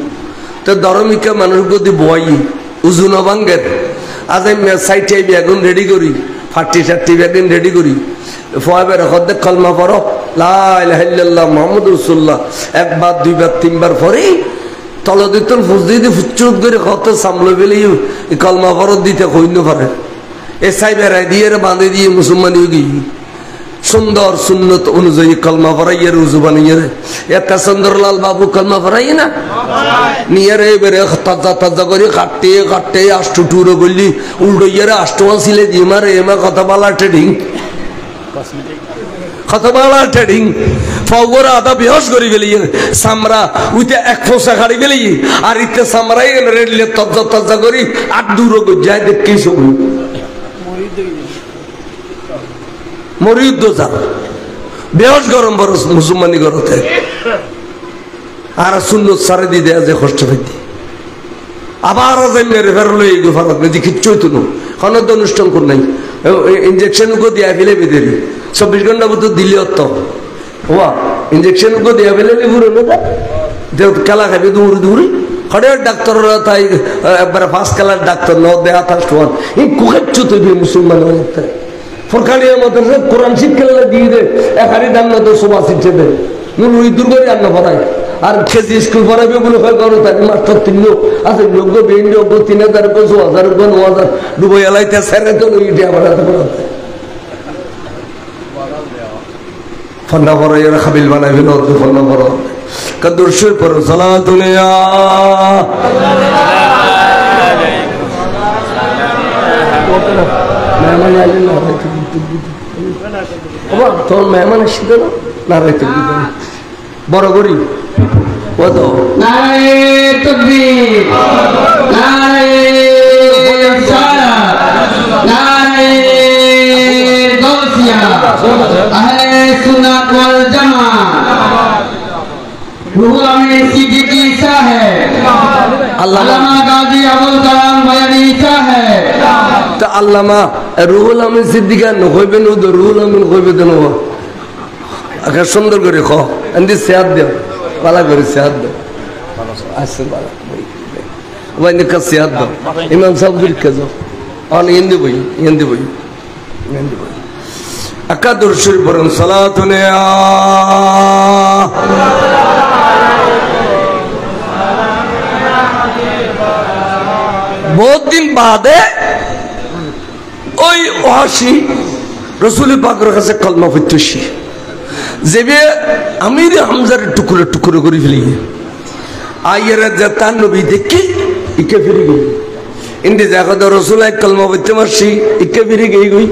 তো ধর্মিকা মানুষ গদি বই উজু ন ভাঙ্গের আজ আমি সাইটে বেগুন রেডি করি 40-60 বেগুন রেডি করি ফয়েবের হদ্দে কলমা পড়ো লা ইলাহা ইল্লাল্লাহ মুহাম্মাদুর রাসূলুল্লাহ 1 বার 2 বার 3 বার পরে তলদিতুল ফুজদি ফুচুত করে কত সামলো বেলি কলমা পড়ো দিতে কইনো পারে এ সাইবের দিয়ে বাঁধে দিয়ে মুসলমান হয়ে গই সুন্দর সুন্নত অনুযায়ী কলমা পড়াইয়ে রুজু বানিয়ে একটা চন্দ্রলাল বাবু কলমা পড়াই না নিয়ে রে বেরে তাজা তাজা করে কাটতে আষ্টু টুরো করলি উল্টো ইয়ে আষ্টু আসিলে দিয়ে মারে এমা কথা বলা ট্রেডিং কথা বলা ট্রেডিং ফগর আদা বেহস করে গেলি সামরা উইতে 1 ফোসা খাড়ি গেলি আর ইতে সামরাই রেডলে তাজা তাজা করি আর দূর যায় দেখি সব মরিদ যা বেহস গরম বড় মুসলমানি করতে আর সুন্নত সারে দি দেয়া যে কষ্ট পাইতি আবার মেরে ফেরলো এই গুফারত মেজি কিচ্ছু হইতো না কোনো তো অনুষ্ঠান কর নাই ইঞ্জেকশন গো দিয়া ফেলে বেঁধে 24 ঘন্টা মতো দিলে অত হওয়া ইঞ্জেকশন গো দিয়া ফেলে পুরো না যে খেলা খাবে দৌড়ি দৌড়ি হঠাৎ ডাক্তাররা তাই একবারে ফার্স্ট কালার ডাক্তার ন দেয়া ফার্স্ট ওয়ান এই কুকাচ্ছু তো মুসলমান হয়ে ফরকানিয়া মাদ্রাসা কোরআন শিক্ষা দিয়ে দে এখানে দাম না তো সভা শিখছে দে ওই দুর্গরে রান্না পড়ায় আর কেজি স্কুল পড়াবে বলে হয় করো তাই মাস্টার 3 লোক আছে লোক বেন লোক 3000 5000 9000 ডুবো এলাইতে সেরে তো ইডিয়া বাড়াতে পড়াতে ফন্না পড়া এরা খাবিল বানাইবে না তো ফন্না পড়া কদর শুর পড়ো সালাতুলিয়া মেহমান আইলেন না তোর মেহমান আসছিল না রাইতে বড় করি কত নারে তাকবীর নারে রিসালাত নারে গাউসিয়া আহলে সুন্নাত ওয়াল জামাত রুহুল আমিন সিদ্দিকী সাহেব আল্লামা গাজী আবুল কালাম বয়ানী সাহেব তা আল্লামা রুহুল আমিন সিদ্দিকা নকইবে ন রুহুল আমিন কইবে দেন আগে সুন্দর করে খ এন্দি সেহাত দেও পালা করে সেহাত দেও আসল পালা ওই নিকা সেহাত দাও ইমাম সাহেব দিকে যাও অন ইন্দি বই একাদুর শরীফ পড়ুন সালাতুনে बहुत दिन बाद ওই ওয়াসি রাসূল পাকের কাছে কলমা পড়তেছি যেবে আমির হামজার টুকরো টুকরো করে ফেলি আইয়ারা যেতা নবী দেখি ইকে ফিরে গই ইন্দি জায়গা রাসূল কলমা পড়তে মারছি ইকে ফিরে গই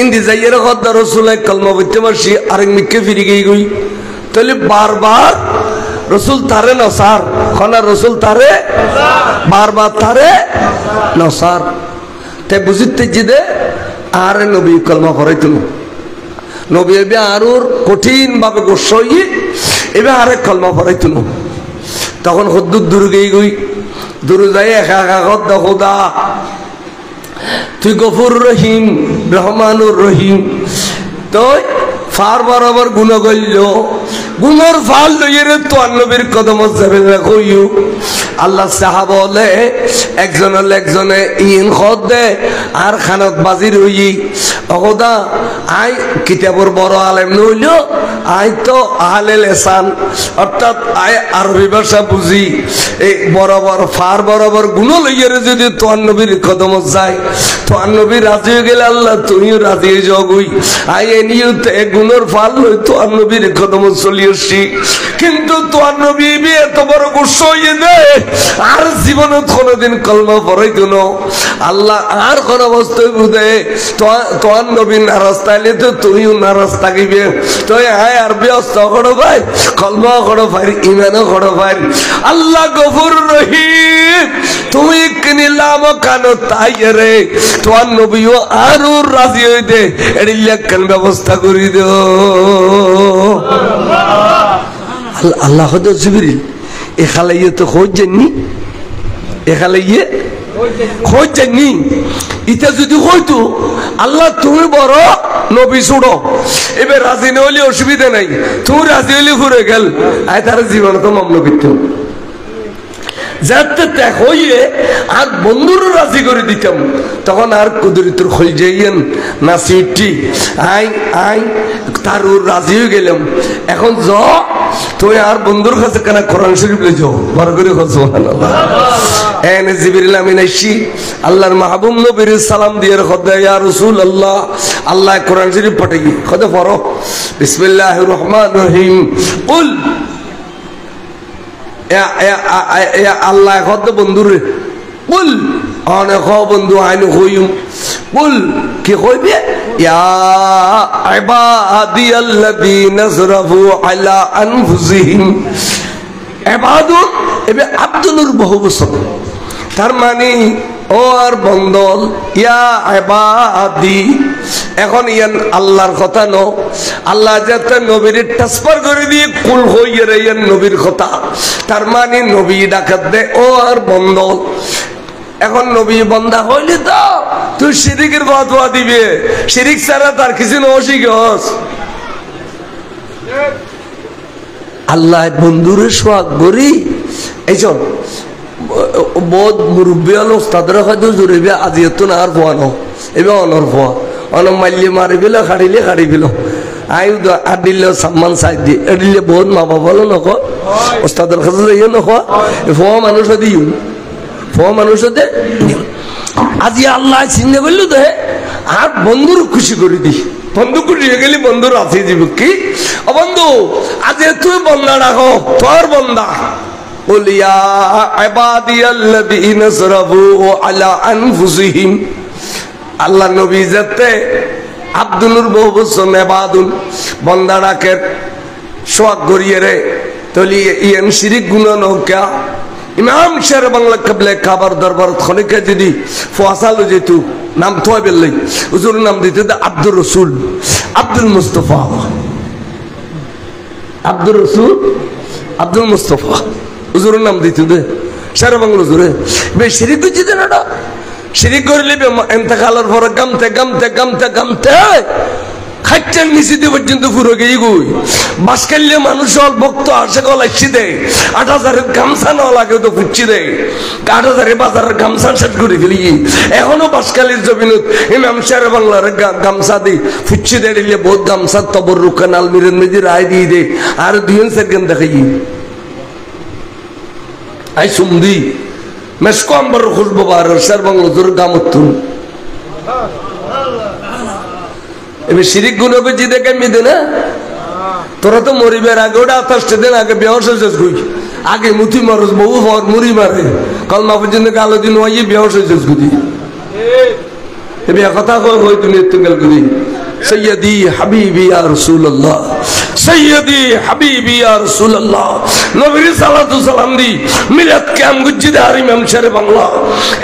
ইন্দি জায়গা কথা রাসূল কলমা পড়তে মারছি আরেক মিকে ফিরে গই তাহলে বারবার রসুল তারে নসার খনা রসুল তারে বারবার তারে নসার তে বুঝিতে জিদে আর নবী কলমা পড়াইতো নবী এবে আরুর কঠিন ভাবে গোসই এবে আরে কলমা পড়াইতো তখন হদ্দুর দূর গই দূর যাই একা একা কদ খোদা তুই গফুর রহিম রহমানুর রহিম তো ফার বরাবর গুণ গইল গুণর ফাল লইরে তো নবীর কদম যাবে কইও আল্লাহ সাহাব বলে একজনে ইন খদ দে আর খানত বাজির হই অগদা আই কিতাবর বড় আলেম নইল আই তো আহলে লেসান অর্থাৎ আই আরবি ভাষা বুঝি এই বরাবর ফার বরাবর গুণ লইরে যদি তো নবীর কদম যায় তো নবী রাজি হয়ে গেলে আল্লাহ তুমিও রাজি হয়ে যাও গই আই এনিও তে গুণর ফাল লই তো নবীর কদম চলিয়েছি কিন্তু তো নবী এত বড় গুসা হয়ে দে আর জীবনে কোনদিন কলমা পড়াইতো না আল্লাহ আর কোন অবস্থায় বুঝে তো তোমার নবী নারাজ তাইলে তো তুমিও নারাজ থাকিবে তো হ্যাঁ আর ব্যস্ত করো ভাই কলমা করো ভাই ইমানও করো ভাই আল্লাহ গফুর রহিম তুমি কিনিলাম কানো তাই রে তোমার নবীও আরো রাজি হইতে এড়িল্লা কেন ব্যবস্থা করি দো আল্লাহ হয়তো জিবরিল এখালাইয়ে তো খোঁজ জানি এখালাইয়ে খোঁজ জানি ইটা যদি হইতো আল্লাহ তুমি বড় নবী ছুড়ো এবার রাজি না হলে অসুবিধা নাই তুমি রাজি হলে ঘুরে গেল আয় তার জীবন তো মামলা করতে যাতে ত্যাগ হইয়ে আর বন্ধুরও রাজি করে দিতাম তখন আর কুদরিতুর খোল যাইয়েন না সিটি আই আই তার রাজি হয়ে গেলাম এখন য তুই আর বন্ধুর কাছে কেন কোরআন শরীফ লে যাও বড় করে সুবহানাল্লাহ এনে জিবরিল আমিন আইছি আল্লাহর মাহবুব নবীর সালাম দিয়ে খোদা ইয়া রাসূলুল্লাহ আল্লাহ কোরআন শরীফ পাঠাই খোদা পড়ো বিসমিল্লাহির রহমানির রহিম কুল আল্লাহ খোদা বন্ধুরে কুল অনেক বন্ধু আইনু হইম কুল কি কইবে ইয়া ইবাদিয়াল্লাযীনা আসরাফু আলা আনফুসিহিম ইবাদুন এবে আব্দুলুর বহু বছর তার মানে ও আর বন্দল ইয়া ইবাদি এখন ইয়ান আল্লাহর কথা ন আল্লাহ যাতে নবীর ট্রান্সফার করে দিয়ে কুল হইয়ে রে ইয়ান নবীর কথা তার মানে নবী ডাকাত দে ও আর বন্দল এখন নবী বন্দা হইলি তো তুই শিরিকের ফতোয়া দিবে শিরিক ছাড়া তার কিছু নশিগস আল্লাহ বন্ধুরে সোয়াগ করি এইজন বহুত মুরব্বী হল ওস্তাদরা হয়তো জুড়িবে আজি এত না আর ফোয়া ন এবার অনর ফোয়া অন মারলে মারি পেল খাড়িলে খাড়ি পেল আই আডিলে সম্মান চাই দিয়ে এডিলে বহুত মা বাবা হলো নক ওস্তাদের কাছে যাইও নক ফোয়া মানুষ দিও ফোয়া মানুষ দে আজি আল্লাহ চিন্তা করলো দে আর বন্ধুর খুশি করে দি বন্ধু খুশি হয়ে গেলি বন্ধুর আছে দিব কি ও বন্ধু আজ তুই বন্দা রাখো তোর বন্দা قل يا عبادي الذين اسرفوا على انفسهم আল্লাহ নবী যাতে আব্দুলুর বহু বছর নেবাদুল বন্দা রাখে সোয়াগ করিয়ে রে তলি ইয়ান শিরিক গুনাহ নৌকা ইমাম শের বাংলা কাবলে খাবার দরবার খলিকে যদি ফসাল যেত নাম থয় বেললাই হুজুর নাম দিতে আব্দুর রাসূল আব্দুল মুস্তাফা আব্দুর রাসূল আব্দুল মুস্তাফা হুজুরের নাম দিতে দে সারা বাংলা হুজুরে বে শিরিক করছি দেন এটা শিরিক করলে এন্তেকালের পরে গামতে গামতে গামতে গামতে খাইটার নিচে দিয়ে পর্যন্ত পুরো গেই গুই বাস কাটলে মানুষ ভক্ত আসে গলাইছি দে ৮,০০০ গামছা না লাগে তো ফুটছি দে ৮,০০০ বাজারের গামছা সেট করে ফেলি এখনো বাসকালীর জমিনত ইমাম সাহেব বাংলার গামছা দি ফুটছি দে দিলে বহুত গামছা তবর রুকান আলমিরের মেজি রায় দিয়ে দে আর ২ সেকেন্ড দেখাই আই সুমদি মেসকো আম্বার খুশবো বার সার বাংলা জোর গামতুন এবার শিরিক গুণ হবে যে দেখে মেদে না তোরা তো মরিবার আগে ওটা ২৮ দিন আগে বেহস হয়েছিস গুই আগে মুথি মারস বহু পর মুড়ি মারে কলমা পর্যন্ত কালো দিন হয়ে বেহস হয়েছিস গুদি এবার কথা কই তুমি একটু গেল গুদি সৈয়দি হাবিবি ইয়া রাসূলুল্লাহ সৈয়দি হাবিবি ইয়া রাসূলুল্লাহ নবীর সালাতু সালাম দি মিলাদ কাম গুজ্জিদে আর ইমাম শেরে বাংলা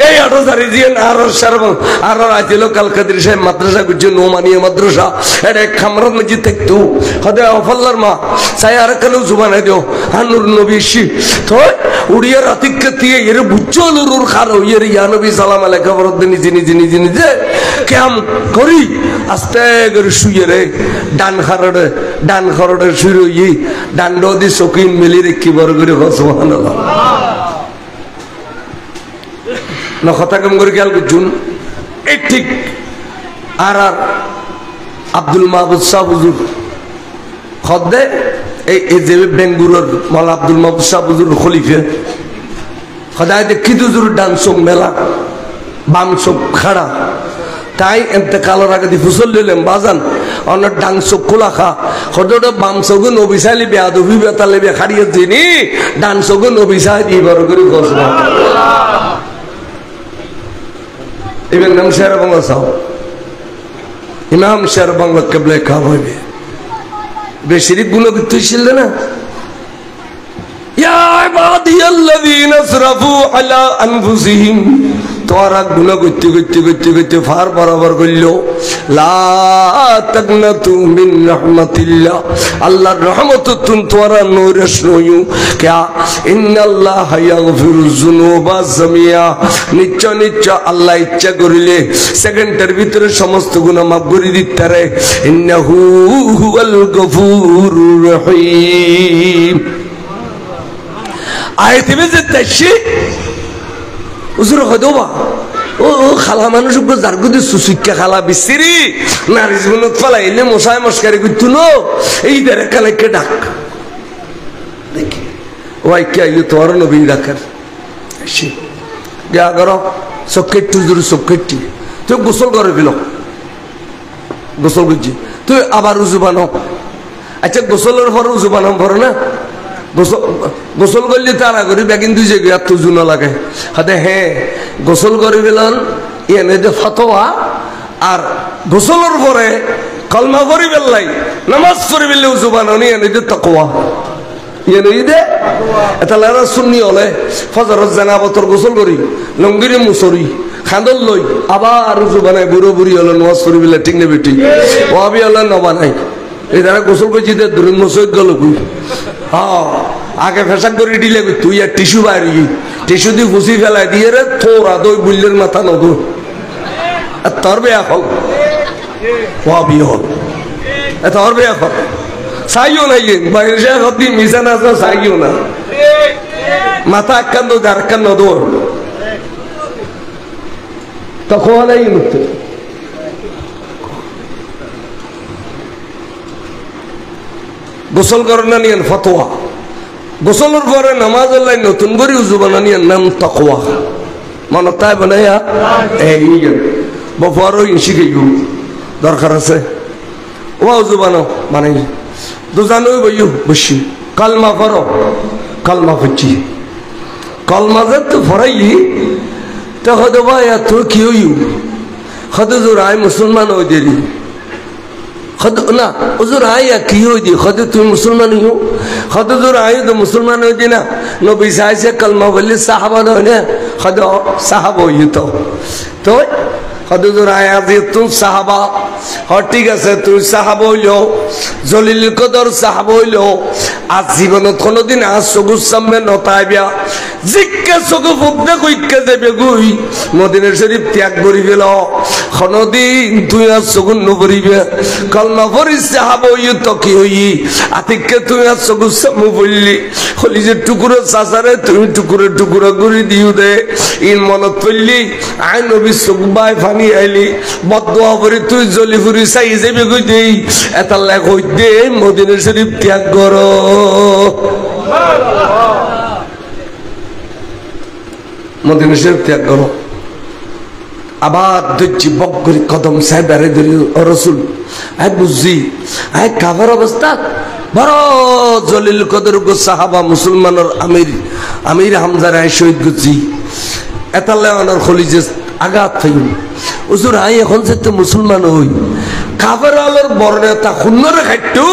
এই ৮০০০ জিন আর শরব আর আইলো কালকাদির সাহেব মাদ্রাসা গুজ্জি নোমানিয়া মাদ্রাসা এর খামরাত মসজিদ থাকতো হদে আফাল্লার মা চাই আর কেন জুবান দিও হানুর নবী শি তো উড়িয়া রাতিক দিয়ে এর বুজ্জলুর খারো এর ইয়া নবী সালাম আলাইকা বরদিন জিনি জিনি জিনি যে কাম করি আস্তে করে শুয়ে রে ডান খরড়ে শুয়ে ডান দি সকিন মিলি রেখি বড় করে সুবহানাল্লাহ না কথা কম করে খেয়াল করছুন এই ঠিক আর আব্দুল মাহবুব শাহ হুজুর খদ্দে এই যে বেঙ্গুরের মাওলানা আব্দুল মাহবুব শাহ হুজুর খলিফা খদায় দেখি হুজুর ডান চোখ মেলা বাম চোখ খাড়া তাই এতেকালের আগে ফুসল দিলাম বাজান অন্য ডাং চোখ খোলা খা হঠাৎ বাম চোখ নবিসাইলে বেয়াদবি বেতালে বে খাড়িয়ে দিনি ডান চোখ নবিসাই দিয়ে বড় করে গছ এবার নাম শের বাংলা চাও ইমাম শের বাংলা কেবলে কাম হইবে বেশিরিক গুণ করতে ছিল না ইয়া ইবাদিয়াল্লাযীনা আসরাফু আলা আনফুসিহিম তোরা গুণ করতে করতে করতে করতে ফার বরাবর কইল লা তাকনাতু মিন রাহমাতিল্লাহ আল্লাহর রহমত তুম তোরা নূরস নয়ু क्या ইন্নাল্লাহা ইয়াগফিরুয যুনুবা জামিয়া নিশ্চয় নিশ্চয় আল্লাহ ইচ্ছা করিলে সেকেন্ডের ভিতরে সমস্ত গুনাহ মাফ করে দিতে পারে ইন্নাহু হুয়াল গফুরুর রহিম আয়াতে যে তাইছে হুজুর হদবা ও খালা মানুষ জারগুদি সুসিক্কা খালা বিসিরি নারী জীবনত ফালাইলে মশাই মস্কারি করতো ন এই দেরে কালাইকে ডাক দেখি ওই কে আইলো তোর নবী ডাকার এসে গা করো সকেট্টু জুড়ে সকেট্টি তুই গোসল করে দিল গোসল করছি তুই আবার উজু বানাও আচ্ছা গোসলের পর উজু বানাও পর না গোসল করলে তারা করি বেগিন দুই জায়গায় এত জুনা লাগে হাতে হ্যাঁ গোসল করে দিলেন এনে যে ফতোয়া আর গোসলের পরে কলমা করি বেললাই নামাজ পড়ি বেললে উজু বানানি এনে যে তাকওয়া এনে দে এটা লারা সুন্নি হলে ফজরের জানাবতর গোসল করি লঙ্গিরে মুসরি খান্দল লই আবার উজু বানাই বুড়ো বুড়ি হলো নামাজ পড়ি বেলে ঠিক নেবে ঠিক ওয়াবি হলে ন বানাই এই দ্বারা গোসল করছি দুরিন মসজিদ গেল কই হ্যাঁ আগে ফেসাক করে দিলে তুই আর টিস্যু বাইরে টিস্যু দিয়ে ফুসি ফেলাই দিয়ে রে তোরা দই বুল্লের মাথা নদু আর তোর বেয়া হল ওয়াবি হল তোর বেয়া হল চাইও নাই বাইরে সে হতি মিশা না চাইও না মাথা একখান দো যার একখান নদু তখন নাই মুক্ত গোসল করেন না নিয়েন ফতোয়া গোসলের পরে নামাজ আল্লাহ নতুন করে উজু বানানি নাম তাকওয়া মনে তাই বানাইয়া এই বফারও শিখে দরকার আছে ও উজু বানাও বানাই দুজানোই বইও বসি কালমা করো কালমা করছি কালমা যে তো ফরাই তো হয়তো ভাই তোর কি হইউ হয়তো জোর আয় মুসলমান হয়ে দেরি না হুজুর আয়া কি হইদি খদে তুমি মুসলমান হইও খদে জোর আয় তো মুসলমান হইদি না নবী সাইছে কলমা বললে সাহাবা নয় না খদে সাহাবা হইতো তো খদে জোর আয়া দিয়ে তুমি সাহাবা হ্যাঁ ঠিক আছে তুই সাহাবা হইলো জলিল কদর সাহাবা হইলো আজ জীবনত কোনোদিন আজ চকুর সামনে নতাইবিয়া জিজ্ঞা চকু ফুকতে কইকে যাবে গুই মদিনা শরীফ ত্যাগ করি ফেল কোনোদিন তুই আর চকুর নপরিবে কলমা পড়ি সাহাবা হইও তো কি হই আতিককে তুই আর চকুর সামনে পড়লি হলি যে টুকুরো চাচারে তুমি টুকুরো টুকুরো করে দিও দে ইন মনত পড়লি আই নবী চোখ বাই ফানি আইলি বদদোয়া করে তুই জলি ফুরি চাই যাবে কই দেই এটা লেখ হই দে মদিনা শরীফ ত্যাগ করো মদিনা শরীফ ত্যাগ করো আবার ধরছি বক করে কদম সাহেব আরে ধরি রসুল আয় বুঝছি আয় কাভার অবস্থা বড় জলিল কদর গো সাহাবা মুসলমানের আমির হামজার আয় শহীদ গুছি এতালে অনর খলিজে আঘাত থাই হুজুর আই এখন যে মুসলমান হই কাফের আলোর বর্ণতা খুন্নরে খাইটু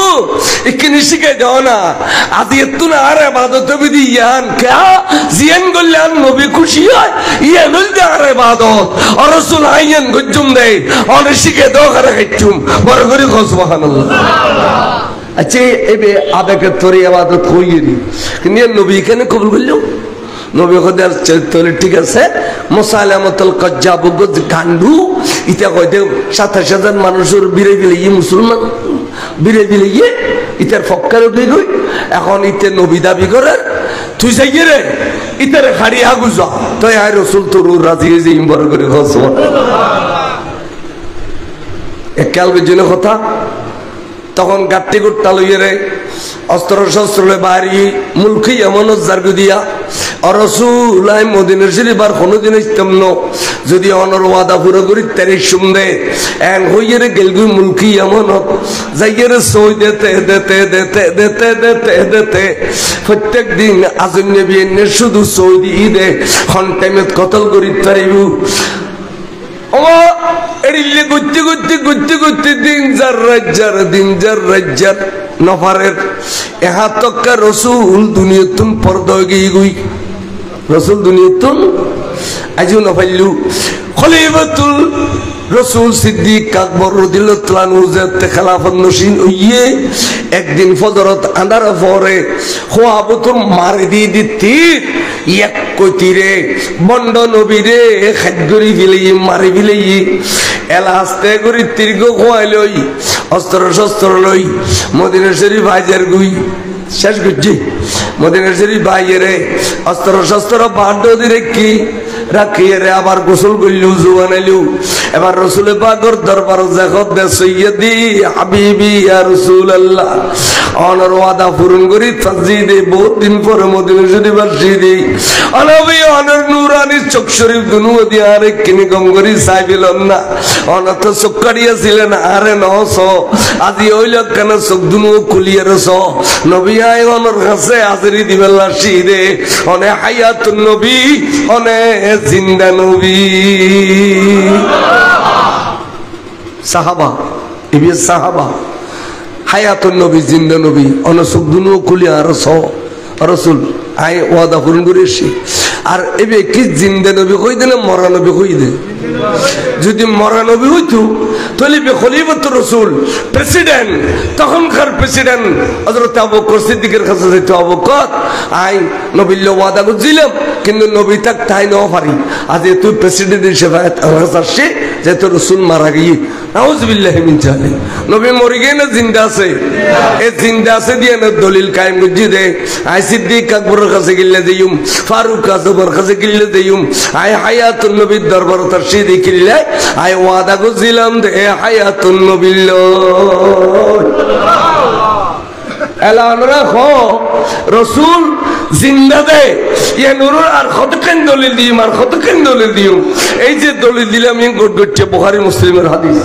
এখানে শিখে যাও না আজ এত না আর ইবাদত বিধি ইয়ান কা জিয়ান গল্লান নবী খুশি হয় ইয়ান হইতে আর ইবাদত আর রাসূল আইয়ান গজুম দেই আর শিখে দাও করে খাইটুম বড় করে সুবহানাল্লাহ আচ্ছা এবে আবেগে তোরে ইবাদত কইরি কিন্তু নবী কেন কবুল করলো নবী খোদার চরিত্র ঠিক আছে মুসালামাতুল কাজ্জাব গজ গান্ডু ইটা কইতে ২৭,০০০ মানুষের বিরে দিলে মুসলমান বিরে দিলে ইটার ফক্কার উঠে গই এখন ইতে নবী দাবি করে তুই যাই রে ইতার খাড়ি আগু যা তাই আয় রসুল তোর রাজি যে ইম্বর করে খস একালবের জন্য কথা তখন গাট্টি গুট্টা লইয়ে রে অস্ত্র শস্ত্র বাড়ি মুলকি এমন জার্গু দিয়া রসুল আই মদিনা শরীফ আর কোনোদিন ইসলাম ন যদি অনর ওয়াদা পুরো করি তারে শুনবে এন হইয়ে রে গেলগু মুলকি এমন যাইয়ে রে সই দেতে দেতে দেতে দেতে দেতে দেতে প্রত্যেক দিন আজম নবী এনে শুধু সই দিয়ে দে খন টাইমে কতল করি তারিবু ও এড়িলে করতে দিন যার রাজ্জার নফারের এহাতক্কা রসুল দুনিয়তুন পর্দা গিয়ে গই রসুল দুনিয়তুন আজও নফাইলু খলিফাতুল রসুল সিদ্দিক আকবর রাদিয়াল্লাহু তাআলা আনহু জাতে খেলাফত নশীন হইয়ে একদিন ফজরত আন্ধার পরে খোয়াবতুর মারি দি তীর এক কইতিরে বন্ড নবীরে খাদ্যরি ফিলাই মারি ফিলাই এলা আস্তে করে তীর্ঘ খোয়াইলই অস্ত্র শস্ত্র লই মদিনা শরীফ হাজার গুই শেষ করছি মদিনা শরীফ বাইরে অস্ত্র শস্ত্র বাধ্য দিয়ে কি রাখিয়ে রে আবার গোসল করলু জুয়ানাইলু এবার রসুল পাকর দরবার জাগত দে সৈয়দি হাবিবি ইয়া রাসূলুল্লাহ অনর ওয়াদা পূরণ করি তাসজিদে বহুত দিন পরে মদিনা শরীফ আসিদি অনবী অনর নূরানি চোখ শরীফ দুনু দি আরে কিনি গম করি সাইবিলন না অনত চোখাড়িয়া ছিলেন আরে নস আজি হইল কেন চোখ দুনু খুলিয়ে রস নবী আয় অনর কাছে হাজিরি দিবেলা শিদে অনে হায়াতুন নবী অনে জিন্দা নবী সাহাবা ইবি সাহাবা হায়াতুন নবী জিন্দা নবী অনসুক দুনু খুলি আর রাসূল আই ওয়াদা পূরণ করেছি আর এবে কি জিন্দা নবী কই দেন মরা নবী কই দে যদি মরা নবী হইতো তাহলে বে খলিফাতুর রাসূল প্রেসিডেন্ট তখনকার প্রেসিডেন্ট হযরত আবু বকর সিদ্দিকের কাছে যেত আবু বকর আই নবীর ওয়াদা করছিলাম কিন্তু নবী তাক তাই না পারি আজ তুই প্রেসিডেন্ট হিসেবে আসছে যে তোর রাসূল মারা গিয়ে নাউযুবিল্লাহি মিন জালিক নবী মরে গিয়ে না জিন্দা আছে এই জিন্দা আছে দিয়ে না দলিল কায়েম করছি দে আই সিদ্দিক আকবরের কাছে গিলে দেইম ফারুক আজমের কাছে গিলে দেইম আই হায়াতুন নবীর দরবার তার সিদি কিলে আই ওয়াদা করছিলাম দে হায়াতুন নবিল্লাহ এলান রাখো রসুল জিন্দা দে ইয়া নুরুল আর কতক্ষণ দলিল দিম আর কতক্ষণ দলিল দিম এই যে দলিল দিলাম ইন গোট গোটে বুখারী মুসলিমের হাদিস